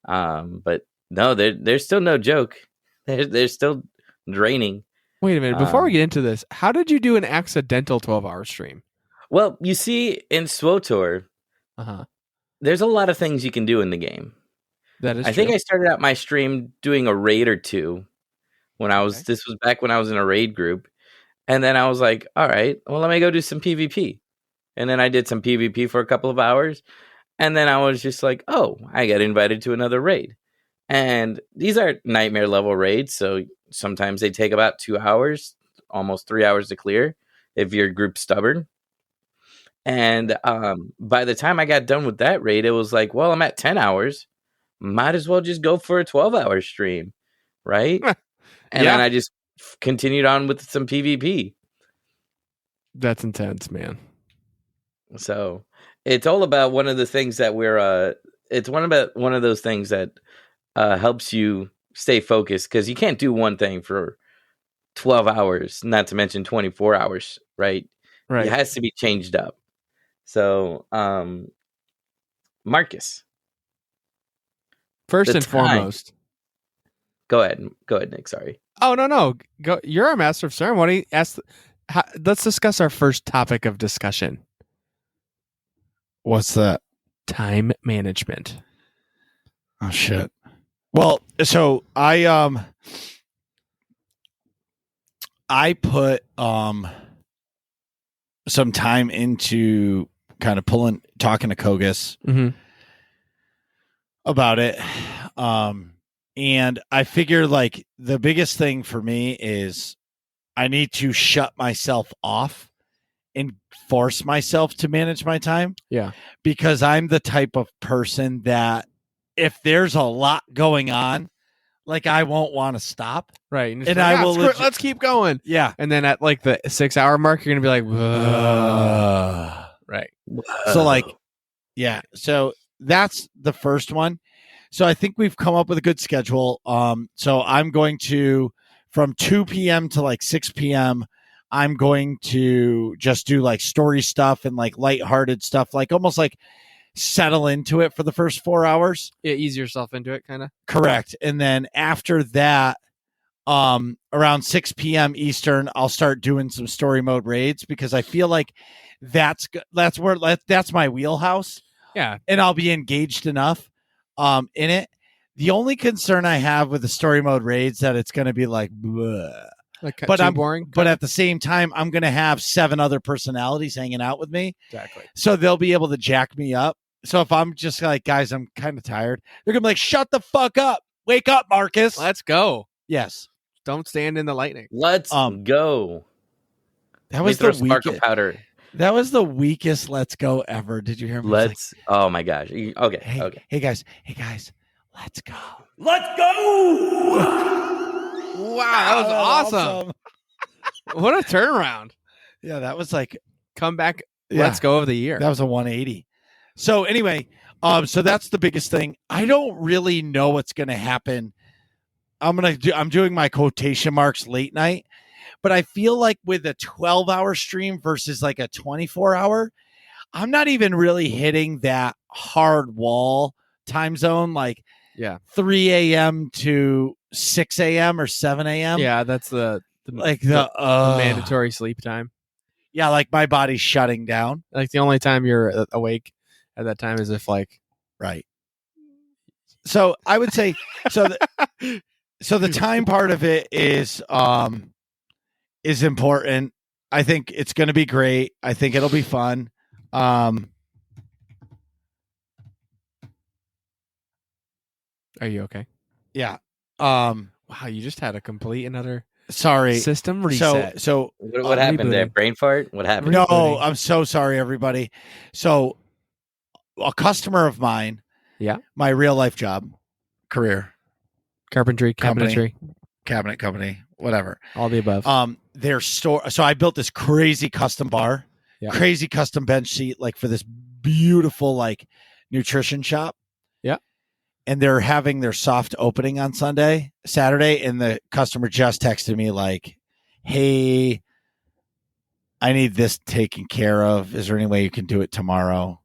But no, they're still no joke. They're still draining. Wait a minute. Before we get into this, how did you do an accidental 12-hour stream? Well, you see, in SWOTOR, there's a lot of things you can do in the game. That is I think I started out my stream doing a raid or two when I was, this was back when I was in a raid group. And then I was like, all right, well, let me go do some PvP. and then I did some PvP for a couple of hours, and then I was just like, oh, I got invited to another raid. And these are nightmare level raids, so sometimes they take about 2 hours, almost 3 hours to clear if your group's stubborn. And by the time I got done with that raid, it was like, well, I'm at 10 hours. Might as well just go for a 12-hour stream, right? And then I just continued on with some PvP. That's intense, man. So it's all about one of the things that it's one of those things that helps you stay focused, because you can't do one thing for 12 hours, not to mention 24 hours, right? Right. It has to be changed up. So, Marcus. First and foremost. Go ahead, Nick. Sorry. Oh, no. Go. You're our master of ceremony. Let's discuss our first topic of discussion. What's that? Time management. Oh shit. Well, so I put some time into kind of talking to Kogass about it. And I figure like the biggest thing for me is I need to shut myself off and force myself to manage my time. Yeah. Because I'm the type of person that if there's a lot going on, like I won't want to stop. Right. And like, I will let's keep going. Yeah. And then at like the 6 hour mark, you're going to be like, right. So like, yeah. So that's the first one. So I think we've come up with a good schedule. So I'm going to, from 2 p.m. to like 6 p.m., I'm going to just do like story stuff and like lighthearted stuff, like almost like settle into it for the first 4 hours. Yeah, ease yourself into it, kind of. Correct. And then after that, around 6 p.m. Eastern, I'll start doing some story mode raids, because I feel like that's my wheelhouse. Yeah. And I'll be engaged enough in it. The only concern I have with the story mode raids that it's going to be like, bleh. But I'm boring. But at the same time, I'm going to have 7 other personalities hanging out with me. Exactly. So they'll be able to jack me up. So if I'm just like, guys, I'm kind of tired, they're going to be like, shut the fuck up. Wake up, Marcus. Let's go. Yes. Don't stand in the lightning. Let's go. That was the sparkle powder. That was the weakest let's go ever. Did you hear me? Oh my gosh. Okay. Hey guys, let's go. Let's go. Wow, that was awesome. What a turnaround. Yeah, that was like comeback. Let's go of the year. That was a 180. So anyway, so that's the biggest thing. I don't really know what's going to happen. I'm doing my quotation marks late night, but I feel like with a 12-hour stream versus like a 24-hour, I'm not even really hitting that hard wall time zone, like 3 a.m. to 6 a.m. or 7 a.m. Yeah, that's the mandatory sleep time. Yeah, like my body's shutting down. Like the only time you're awake at that time is if like right. So I would say so the time part of it is important. I think it's going to be great. I think it'll be fun. Are you okay? Yeah. Wow, you just had a complete another sorry system reset. So what happened there? Brain fart? What happened? No, I'm so sorry, everybody. So a customer of mine, my real life job, career, carpentry, cabinetry, cabinet company, whatever, all the above. Their store. So I built this crazy custom bar, crazy custom bench seat, like for this beautiful like nutrition shop. Yeah. And they're having their soft opening on Saturday, and the customer just texted me like, hey, I need this taken care of. Is there any way you can do it tomorrow?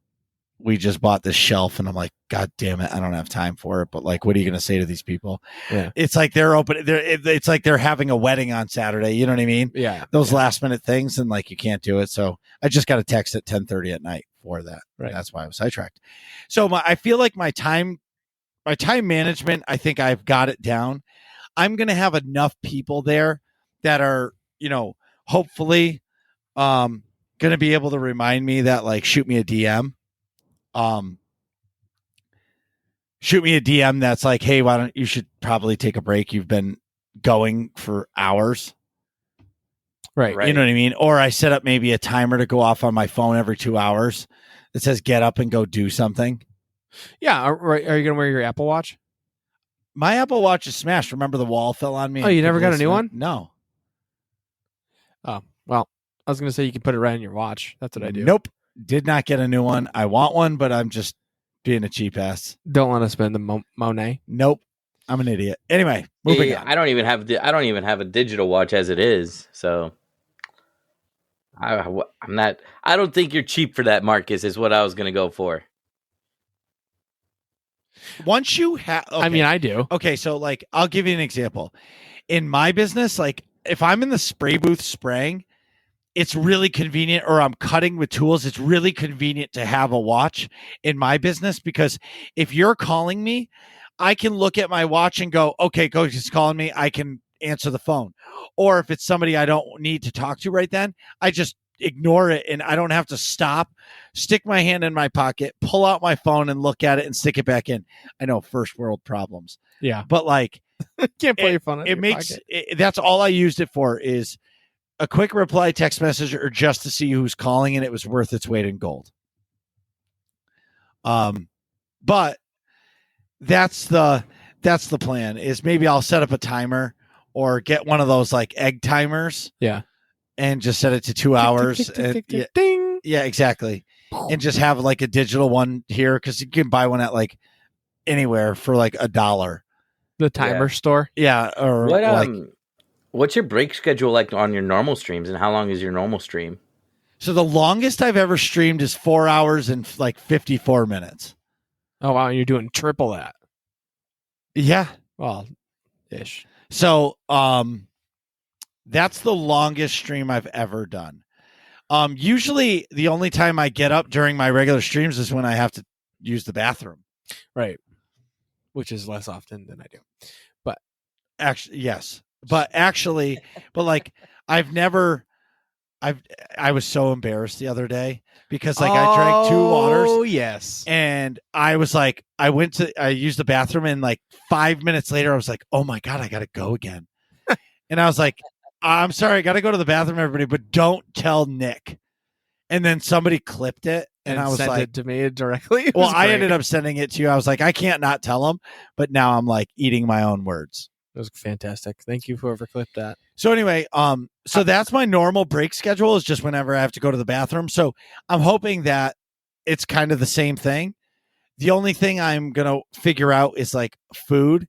We just bought this shelf. And I'm like, God damn it, I don't have time for it. But like, what are you going to say to these people? Yeah. It's like they're open. It's like they're having a wedding on Saturday. You know what I mean? Yeah. Those last minute things, and like, you can't do it. So I just got a text at 10:30 at night for that. Right. That's why I was sidetracked. So I feel like my time management, I think I've got it down. I'm going to have enough people there that are, hopefully, going going to be able to remind me that, like, shoot me a DM. Shoot me a DM that's like, hey, you should probably take a break. You've been going for hours. Right. Right. You know what I mean? Or I set up maybe a timer to go off on my phone every 2 hours that says get up and go do something. Yeah. Are you going to wear your Apple Watch? My Apple Watch is smashed. Remember the wall fell on me? Oh, you never got a new one? No. Oh, well, I was going to say you can put it right on your watch. That's what I do. Nope. Did not get a new one. I want one, but I'm just being a cheap ass. Don't want to spend the Monet. Nope. I'm an idiot. Anyway, moving on. I don't even have a digital watch as it is. So I'm not. I don't think you're cheap for that, Marcus. Is what I was going to go for. Once you have, I mean, I do. Okay, so like, I'll give you an example. In my business, like, if I'm in the spray booth spraying, it's really convenient, or I'm cutting with tools, it's really convenient to have a watch in my business, because if you're calling me, I can look at my watch and go, okay, Coach is calling me. I can answer the phone. Or if it's somebody I don't need to talk to right then, I just ignore it, and I don't have to stop, stick my hand in my pocket, pull out my phone and look at it and stick it back in. I know, first world problems. Yeah. But like, Can't play your phone in it your makes pocket. that's all I used it for, is a quick reply text message, or just to see who's calling, and it was worth its weight in gold. But that's the plan, is maybe I'll set up a timer, or get one of those like egg timers. Yeah. And just set it to 2 hours. Ding. Yeah, exactly. And just have like a digital one here, because you can buy one at like anywhere for like $1. The timer store. Yeah. Or What like, what's your break schedule like on your normal streams, and how long is your normal stream? so the longest I've ever streamed is 4 hours and like 54 minutes. Oh, wow. You're doing triple that. Yeah. Well, ish. So that's the longest stream I've ever done. Usually the only time I get up during my regular streams is when I have to use the bathroom. Right. Which is less often than I do. But Actually, yes. But like, I was so embarrassed the other day, because like I drank 2 waters. Oh, yes. And I was like, I used the bathroom, and like 5 minutes later, I was like, oh my God, I got to go again. And I was like, I'm sorry, I got to go to the bathroom, everybody, but don't tell Nick. And then somebody clipped it, and I was sent like, it to me directly. It well, was I great. ended up sending it to you. I was like, I can't not tell him, but now I'm like eating my own words. It was fantastic. Thank you, whoever clipped that. So anyway, so that's my normal break schedule, is just whenever I have to go to the bathroom. So I'm hoping that it's kind of the same thing. The only thing I'm going to figure out is like food.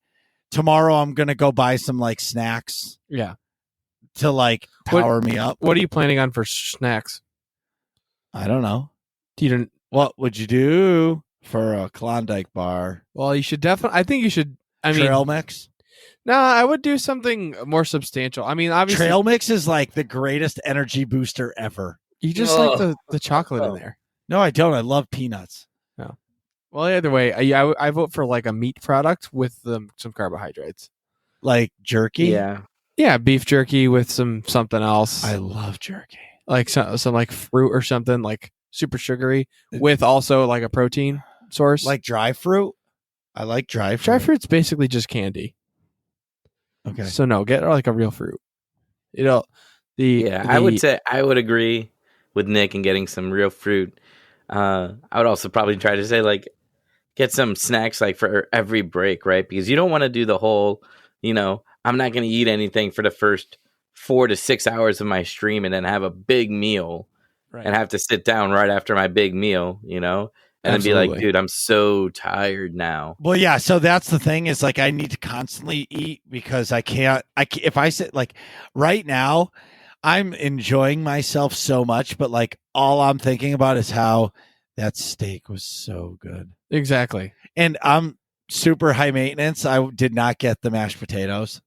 Tomorrow I'm going to go buy some like snacks Yeah. to like power me up. What are you planning on for snacks? I don't know. You didn't. What would you do for a Klondike bar? Well, you should definitely. I think you should. Trail mix? No, I would do something more substantial. I mean, obviously, Trail mix is like the greatest energy booster ever. you just like the chocolate in there. No, I don't. I love peanuts. Well, either way, I vote for like a meat product with some carbohydrates. Like jerky? Yeah. Yeah, beef jerky with something else. I love jerky. Like some like fruit or something like super sugary with also like a protein source. Like dry fruit? I like dry fruit. Dry fruit's basically just candy. Okay. So no, get like a real fruit. I would say I would agree with Nick in getting some real fruit. I would also probably try to say like get some snacks like for every break, right? Because you don't want to do the whole, I'm not going to eat anything for the first 4 to 6 hours of my stream and then have a big meal and have to sit down right after my big meal, and then be like, dude, I'm so tired now. Well, yeah. So that's the thing, is like I need to constantly eat, because I can't, if I sit like right now, I'm enjoying myself so much, but like all I'm thinking about is how that steak was so good. Exactly. And I'm super high maintenance. I did not get the mashed potatoes.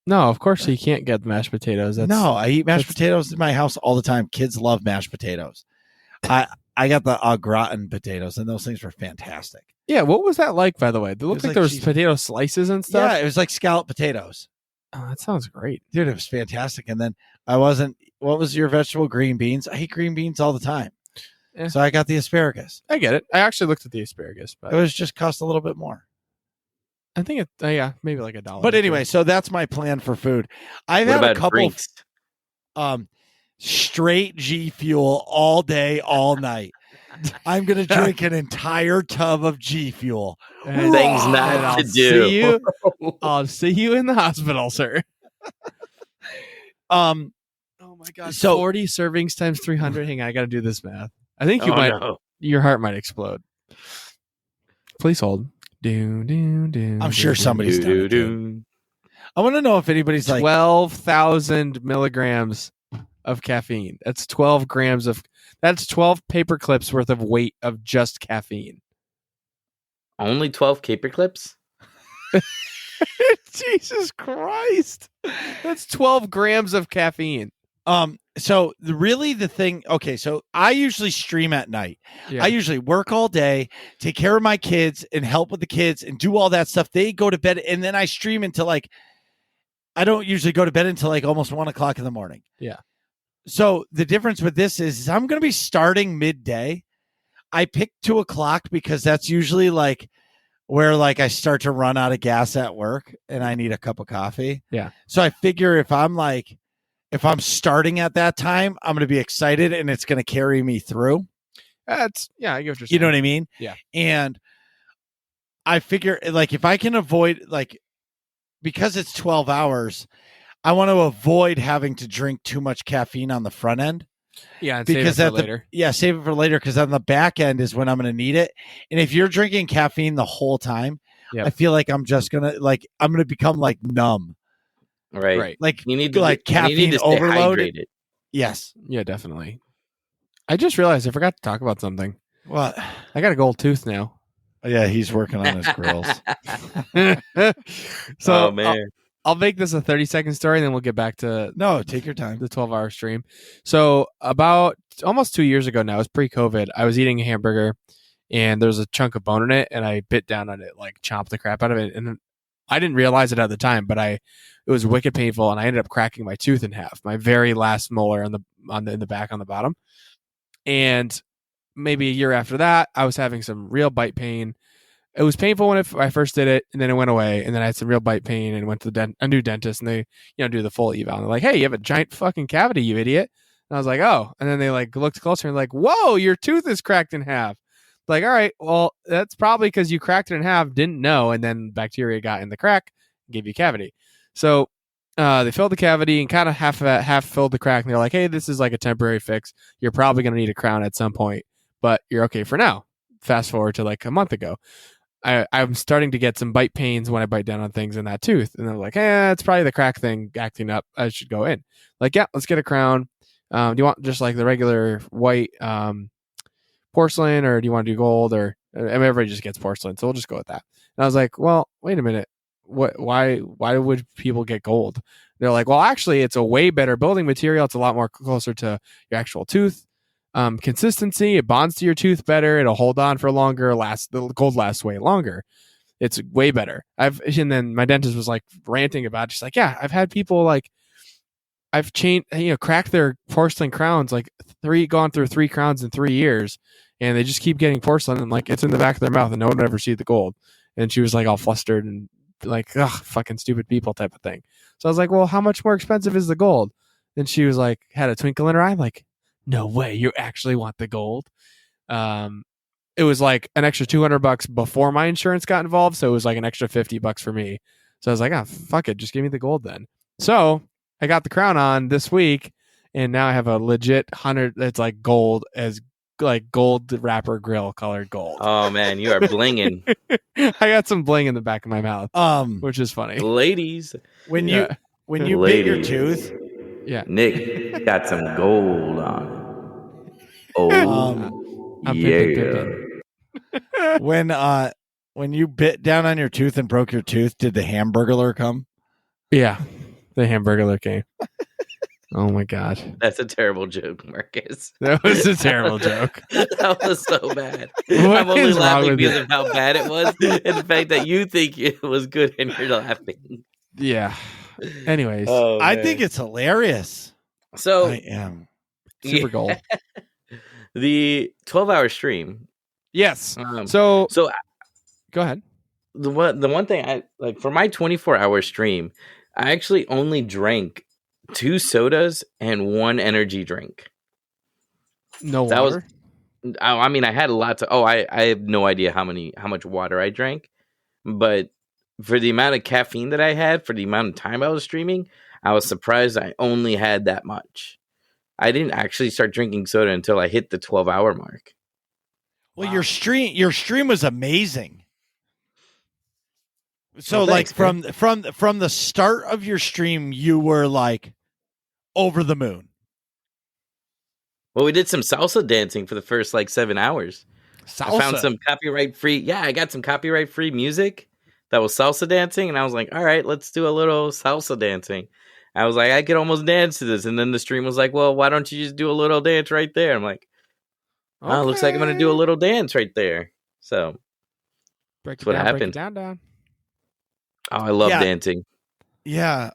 No, of course you can't get mashed potatoes. No, I eat mashed potatoes in my house all the time. Kids love mashed potatoes. I got the au gratin potatoes, and those things were fantastic. Yeah, what was that like, by the way? It looked like there was cheese. potato slices and stuff. Yeah, it was like scalloped potatoes. Oh, that sounds great. Dude, it was fantastic. And then I wasn't what was your vegetable? Green beans. I eat green beans all the time. Yeah. So I got the asparagus. I get it. I actually looked at the asparagus, but It was just cost a little bit more. I think it, yeah, maybe like $1. But anyway, so that's my plan for food. I've What had a about couple drinks? Straight G Fuel all day, all night. I'm going to drink an entire tub of G Fuel. And Things and not I'll to do. I'll see you in the hospital, sir. Oh my god! So- 40 servings times 300. Hang on, I got to do this math. I think you Oh, might. no. Your heart might explode. Please hold. I'm sure somebody's done it, Do-do-do. I want to know if anybody's like, 12,000 milligrams of caffeine. That's 12 grams of. That's 12 paper clips worth of weight of just caffeine. Only 12 caper clips? Jesus Christ! That's 12 grams of caffeine. so the thing, okay, so I usually stream at night. Yeah. I usually work all day, take care of my kids and help with the kids and do all that stuff. They go to bed and then I stream until like, I don't usually go to bed until like almost 1:00 in the morning. Yeah. So the difference with this is I'm going to be starting midday. I picked 2:00 because that's usually like where like I start to run out of gas at work and I need a cup of coffee. Yeah. So I figure if I'm starting at that time, I'm going to be excited and it's going to carry me through. That's yeah. I get what you're saying. You know what I mean? Yeah. And I figure like if I can avoid like, because it's 12 hours, I want to avoid having to drink too much caffeine on the front end. Yeah, and Because save it for at later. save it for later because on the back end is when I'm going to need it. And if you're drinking caffeine the whole time, Yep. I feel like I'm going to become like numb. Right. Like You need to like and you need caffeine to stay overload. hydrated. Yes. Yeah, definitely. I just realized I forgot to talk about something. What? I got a gold tooth now. Yeah, he's working on his grills. So Oh man. I'll make this a 30-second story, and then we'll get back to No, take your time. the 12-hour stream. So about almost 2 years ago now, it was pre-COVID, I was eating a hamburger, and there was a chunk of bone in it, and I bit down on it, like chomped the crap out of it. And I didn't realize it at the time, but it was wicked painful, and I ended up cracking my tooth in half, my very last molar in the back on the bottom. And maybe a year after that, I was having some real bite pain. It was painful when I first did it, and then it went away. And then I had some real bite pain and went to a new dentist, and they, do the full eval. And they're like, "Hey, you have a giant fucking cavity, you idiot." And I was like, "Oh." And then they like looked closer and like, "Whoa, your tooth is cracked in half." Like, all right, well, that's probably because you cracked it in half, didn't know, and then bacteria got in the crack, and gave you a cavity. So they filled the cavity and kind of half filled the crack. And they're like, "Hey, this is like a temporary fix. You're probably going to need a crown at some point, but you're okay for now." Fast forward to like a month ago. I'm starting to get some bite pains when I bite down on things in that tooth. And they're like, it's probably the crack thing acting up. I should go in. Like, yeah, let's get a crown. Do you want just like the regular white porcelain, or do you want to do gold? Or everybody just gets porcelain, so we'll just go with that. And I was like, well, wait a minute. Why would people get gold? They're like, well, actually, it's a way better building material. It's a lot more closer to your actual tooth. Consistency, it bonds to your tooth better, it'll hold on for longer, the gold lasts way longer. It's way better. And then my dentist was like ranting about it. She's like, yeah, I've had people like I've changed, cracked their porcelain crowns, like gone through 3 crowns in 3 years, and they just keep getting porcelain, and like it's in the back of their mouth and no one would ever see the gold. And she was like all flustered and like, ugh, fucking stupid people type of thing. So I was like, well, how much more expensive is the gold? And she was like, had a twinkle in her eye, like, no way, you actually want the gold. It was like an extra $200 before my insurance got involved, so it was like an extra $50 for me. So I was like, fuck it, just give me the gold then. So I got the crown on this week, and now I have a legit 100 that's like gold, as like gold wrapper grill colored gold. Oh man, you are blinging. I got some bling in the back of my mouth, which is funny. Ladies, when you bit your Ladies. tooth, Yeah, Nick got some gold on it. Oh, I'm yeah. pimpin'. when you bit down on your tooth and broke your tooth, did the Hamburglar come? Yeah, the Hamburglar came. Oh my god, That's a terrible joke, Marcus. that was a terrible joke. That was so bad. What I'm only is wrong laughing with because you? of how bad it was, and the fact that you think it was good and you're laughing. Yeah. Anyways, Oh, I man. think it's hilarious. So I am. Super goal. the 12-hour stream. Yes. Um, So so go ahead. the one thing I like for my 24-hour stream, I actually only drank 2 sodas and 1 energy drink. No That was water. I mean, I had lots of. I have no idea how much water I drank, but for the amount of caffeine that I had, for the amount of time I was streaming, I was surprised I only had that much. I didn't actually start drinking soda until I hit the 12-hour mark. Well, Wow. your stream was amazing. So Well, thanks, like from the start of your stream, you were like over the moon. Well, we did some salsa dancing for the first like 7 hours. Salsa. I found some copyright free. Yeah, I got some copyright free music that was salsa dancing, and I was like, all right, let's do a little salsa dancing. I was like, I could almost dance to this, and then the stream was like, well, why don't you just do a little dance right there? I'm like, oh, looks like I'm gonna do a little dance right there. So Break that's it what down, happened. Break it down. Oh, I love Yeah. dancing. Yeah.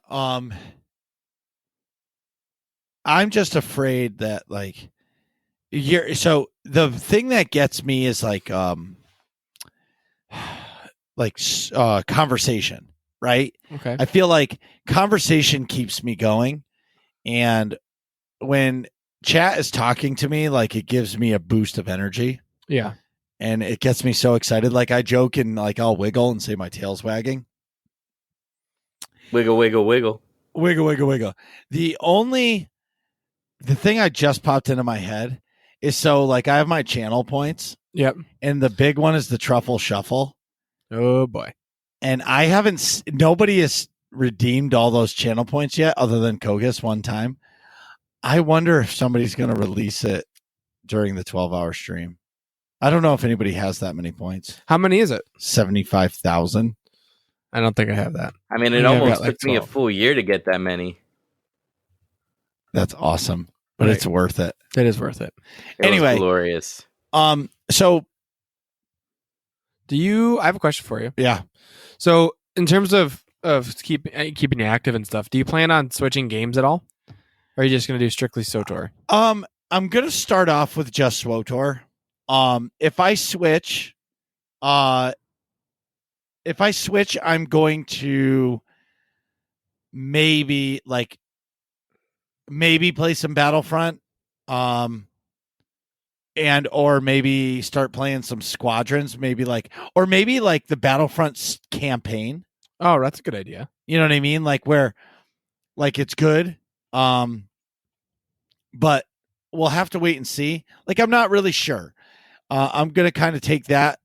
I'm just afraid that like so the thing that gets me is like conversation, right? Okay. I feel like conversation keeps me going, and when chat is talking to me, like it gives me a boost of energy, Yeah. and it gets me so excited. Like I joke and like I'll wiggle and say my tail's wagging. Wiggle, wiggle, wiggle. Wiggle, wiggle, wiggle. The thing I just popped into my head is so like I have my channel points, Yep. and the big one is the truffle shuffle. Oh boy. And I haven't, nobody has redeemed all those channel points yet, other than Kogass one time. I wonder if somebody's going to release it during the 12-hour stream. I don't know if anybody has that many points. How many is it? 75,000. I don't think I have that. I mean, it Yeah, I've almost got, like, took me a 12. full year to get that many. That's awesome, but Right. it's worth it. It is worth it. It Anyway. was glorious. So I have a question for you. yeah, So in terms of keeping you active and stuff, do you plan on switching games at all? Or are you just going to do strictly SWTOR? I'm going to start off with just SWTOR. If I switch, I'm going to maybe play some Battlefront, and or maybe start playing some Squadrons, maybe the Battlefront campaign. Oh, that's a good idea. You know what I mean? Like where, like it's good, but we'll have to wait and see. Like I'm not really sure. I'm gonna kind of take that,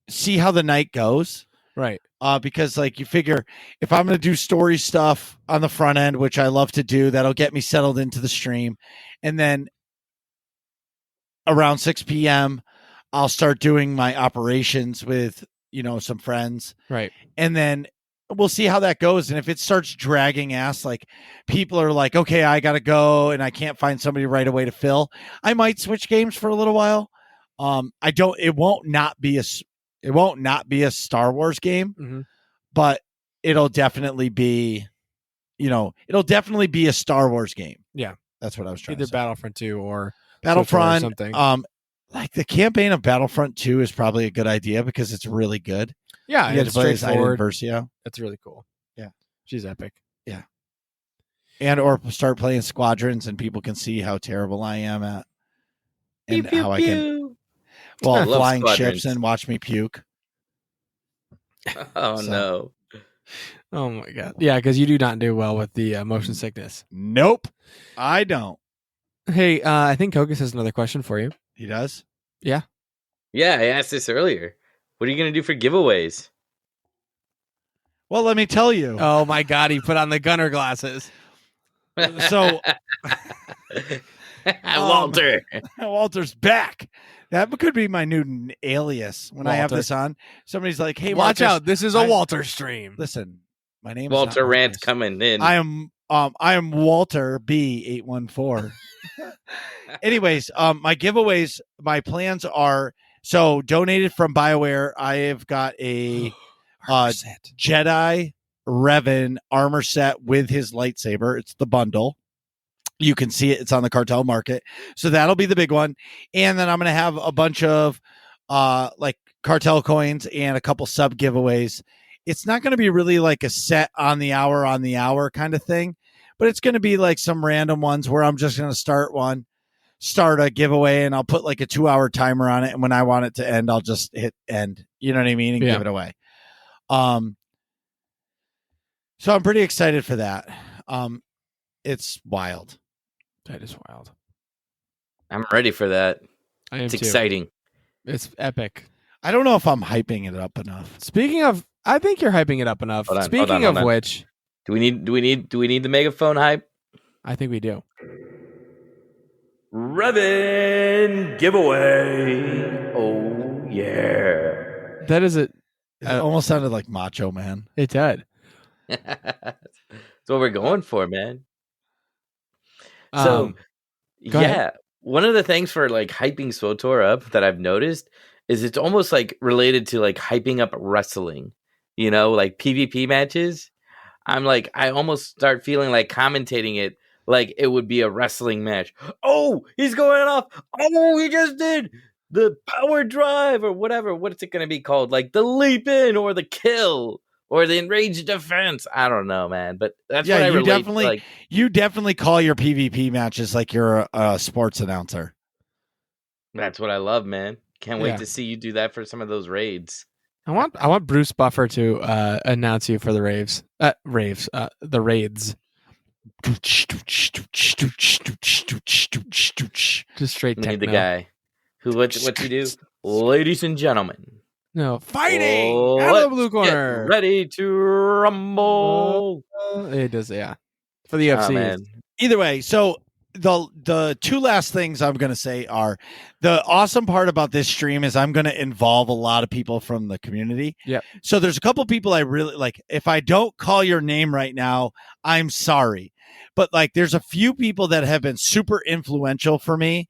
see how the night goes. Right. Because like you figure if I'm going to do story stuff on the front end, which I love to do, that'll get me settled into the stream. And then around 6 p.m., I'll start doing my operations with, some friends. Right. And then we'll see how that goes. And if it starts dragging ass, like people are like, okay, I got to go and I can't find somebody right away to fill, I might switch games for a little while. It won't not be a Star Wars game, but it'll definitely be, a Star Wars game. Yeah. That's what I was trying to Either say. Battlefront 2 or Battlefront, SWTOR or something. Like the campaign of Battlefront 2 is probably a good idea because it's really good. Yeah, You get it's to play as Iden straightforward. Versio. That's really cool. Yeah. She's epic. And or start playing Squadrons and people can see how terrible I am at and Pew, pew, how I can pew. while I love flying Squadrons. ships and watch me puke. Oh So- no. Oh my god. Yeah, because you do not do well with the motion sickness. Nope. I don't. Hey, I think Kogass has another question for you. He does? Yeah, I asked this earlier. What are you gonna do for giveaways? Well, let me tell you. Oh my god, he put on the gunner glasses. So Walter. Walter's back. That could be my new alias when I have Walter. this on. Somebody's like, "Hey, Watch Marcus, out, this is a I- Walter stream. Listen, my name Walter is not Rant Marcus. coming in. I am Walter B814. Anyways, my giveaways, my plans are so donated from BioWare. I have got a Jedi Revan armor set with his lightsaber. It's the bundle. You can see it. It's on the Cartel Market. So that'll be the big one. And then I'm going to have a bunch of like Cartel coins and a couple sub giveaways. It's not going to be really like a set on the hour kind of thing, but it's going to be like some random ones where I'm just going to start a giveaway, and I'll put like a 2-hour timer on it. And when I want it to end, I'll just hit end, you know what I mean? And give it away. So I'm pretty excited for that. It's wild. That is wild. I'm ready for that. I am It's too. exciting. It's epic. I don't know if I'm hyping it up enough. Speaking of, I think you're hyping it up enough. Hold on, Speaking hold of on. which, Do we need the megaphone hype? I think we do. Revan giveaway. Oh yeah. That is it. It almost sounded like Macho Man. It did. That's what we're going for, man. So go ahead. one of the things for like hyping SWTOR up that I've noticed is it's almost like related to like hyping up wrestling, you know, like PvP matches. I almost start feeling like commentating it like it would be a wrestling match. Oh, he's going off. Oh, he just did the power drive or whatever. What's it going to be called? Like the leap in or the kill or the enraged defense. I don't know, man. But that's what I relate to. Like, you definitely call your PvP matches like you're a sports announcer. that's what I love, man. Can't wait to see you do that for some of those raids. I want Bruce Buffer to announce you for the the raids. Just straight We techno. need the guy who what's he do? Ladies and gentlemen, No, fighting out of the blue corner. get ready to rumble. It does, yeah. For the UFC. Oh, man. Either way, so the two last things I'm going to say are the awesome part about this stream is I'm going to involve a lot of people from the community. Yep. So there's a couple people I really like. If I don't call your name right now, I'm sorry. But like there's a few people that have been super influential for me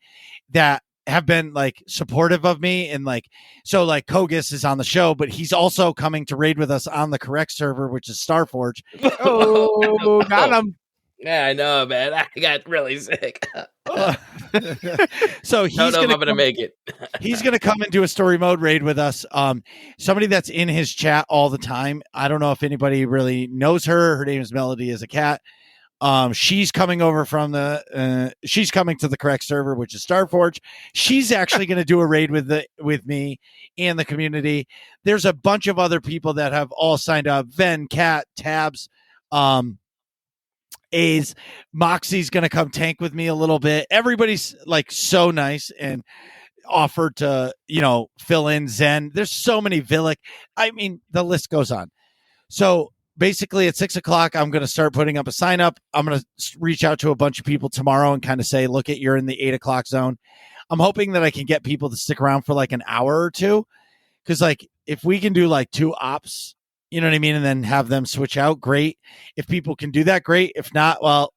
that have been like supportive of me, and like so like Kogass is on the show, but he's also coming to raid with us on the correct server, which is Starforge. Oh, got him. Yeah, I know, man. I got really sick. So he's don't know if I'm gonna make it. He's gonna come and do a story mode raid with us. Somebody that's in his chat all the time. I don't know if anybody really knows her. Her name is Melody as a cat. She's coming over from she's coming to the correct server, which is Starforge. She's actually going to do a raid with me and the community. There's a bunch of other people that have all signed up. Ven, Cat, Tabs, A's, Moxie's going to come tank with me a little bit. Everybody's like so nice and offered to, fill in. Zen. There's so many Villic. I mean, the list goes on. So basically at 6:00, I'm going to start putting up a sign up. I'm going to reach out to a bunch of people tomorrow and kind of say, look, you're in the 8:00 zone. I'm hoping that I can get people to stick around for like an hour or two. Cause like if we can do like 2 ops, you know what I mean? And then have them switch out. Great. If people can do that, great. If not, well,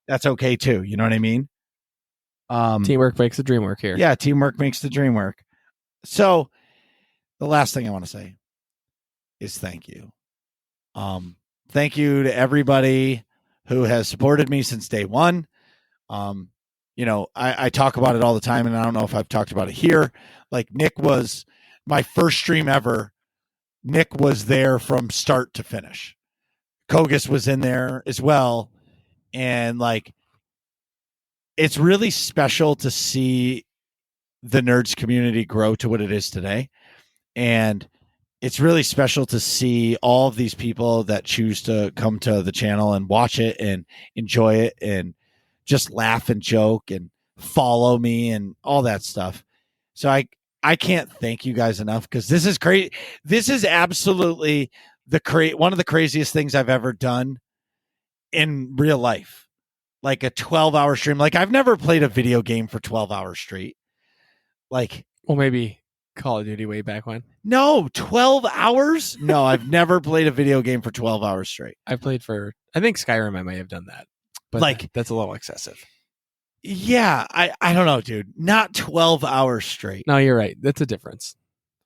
that's okay too. You know what I mean? Teamwork makes the dream work here. Yeah. Teamwork makes the dream work. So the last thing I want to say is thank you. Thank you to everybody who has supported me since day one. I talk about it all the time, and I don't know if I've talked about it here. Like Nick was my first stream ever. Nick was there from start to finish. Kogass was in there as well. And like, it's really special to see the nerds community grow to what it is today. And it's really special to see all of these people that choose to come to the channel and watch it and enjoy it and just laugh and joke and follow me and all that stuff. So I can't thank you guys enough because this is great. This is absolutely one of the craziest things I've ever done in real life. Like a 12-hour stream. Like I've never played a video game for 12 hours straight. Like, well, maybe Call of Duty way back when. No, 12 hours? No, I've never played a video game for 12 hours straight. I think Skyrim I may have done that. But like that's a little excessive. Yeah, I don't know, dude. Not 12 hours straight. No, you're right. That's a difference.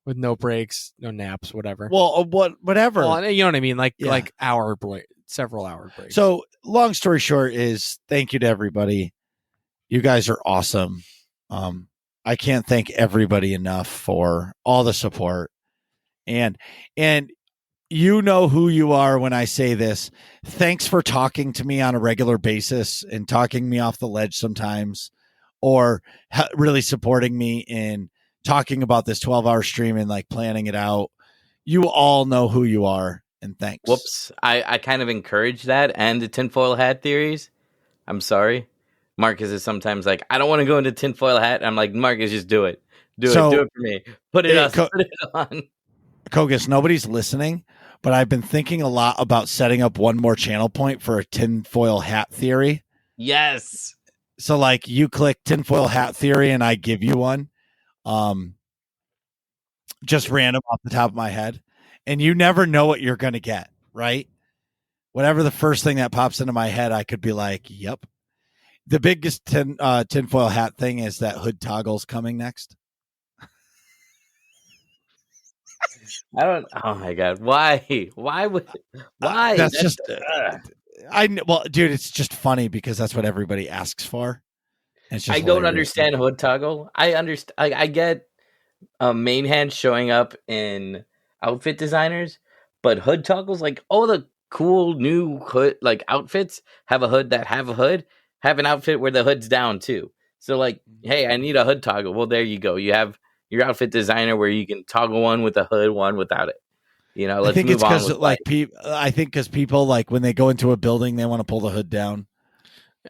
with no breaks, no naps, whatever. Well, whatever. Well, you know what I mean? Like Yeah. like several hour breaks. So long story short is thank you to everybody. You guys are awesome. I can't thank everybody enough for all the support. And you know who you are when I say this. Thanks for talking to me on a regular basis and talking me off the ledge sometimes, or really supporting me in talking about this 12-hour stream and like planning it out. You all know who you are, and thanks. Whoops. I kind of encourage that and the tinfoil hat theories. I'm sorry. Marcus is sometimes like, I don't want to go into tinfoil hat. I'm like, Marcus, just do it. Do it for me. Put it on. Kogass, nobody's listening, but I've been thinking a lot about setting up one more channel point for a tinfoil hat theory. Yes. So like you click tinfoil hat theory and I give you one. Just random off the top of my head. And you never know what you're going to get, right? Whatever the first thing that pops into my head, I could be like, yep. The biggest tinfoil hat thing is that hood toggle's coming next. Oh my God. Why? Why? That's just, well, dude, it's just funny because that's what everybody asks for. It's just I don't understand hood toggle. I understand. I get main hand showing up in outfit designers, but hood toggles, like all the cool new hood like outfits have a hood that have a hood, have an outfit where the hood's down too. So like, hey, I need a hood toggle. Well, there you go. You have your outfit designer where you can toggle one with a hood, one without it. You know, let's move on. I think because people like when they go into a building, they want to pull the hood down.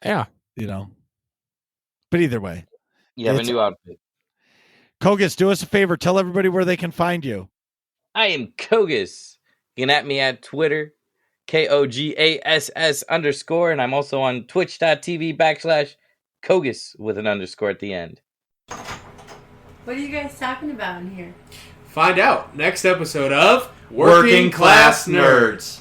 Yeah, you know. But either way, you have a new outfit. Kogass, do us a favor. Tell everybody where they can find you. I am Kogass. You can at me at Twitter, KOGASS_, and I'm also on twitch.tv/Kogass with an underscore at the end. What are you guys talking about in here? Find out next episode of Working Class Nerds.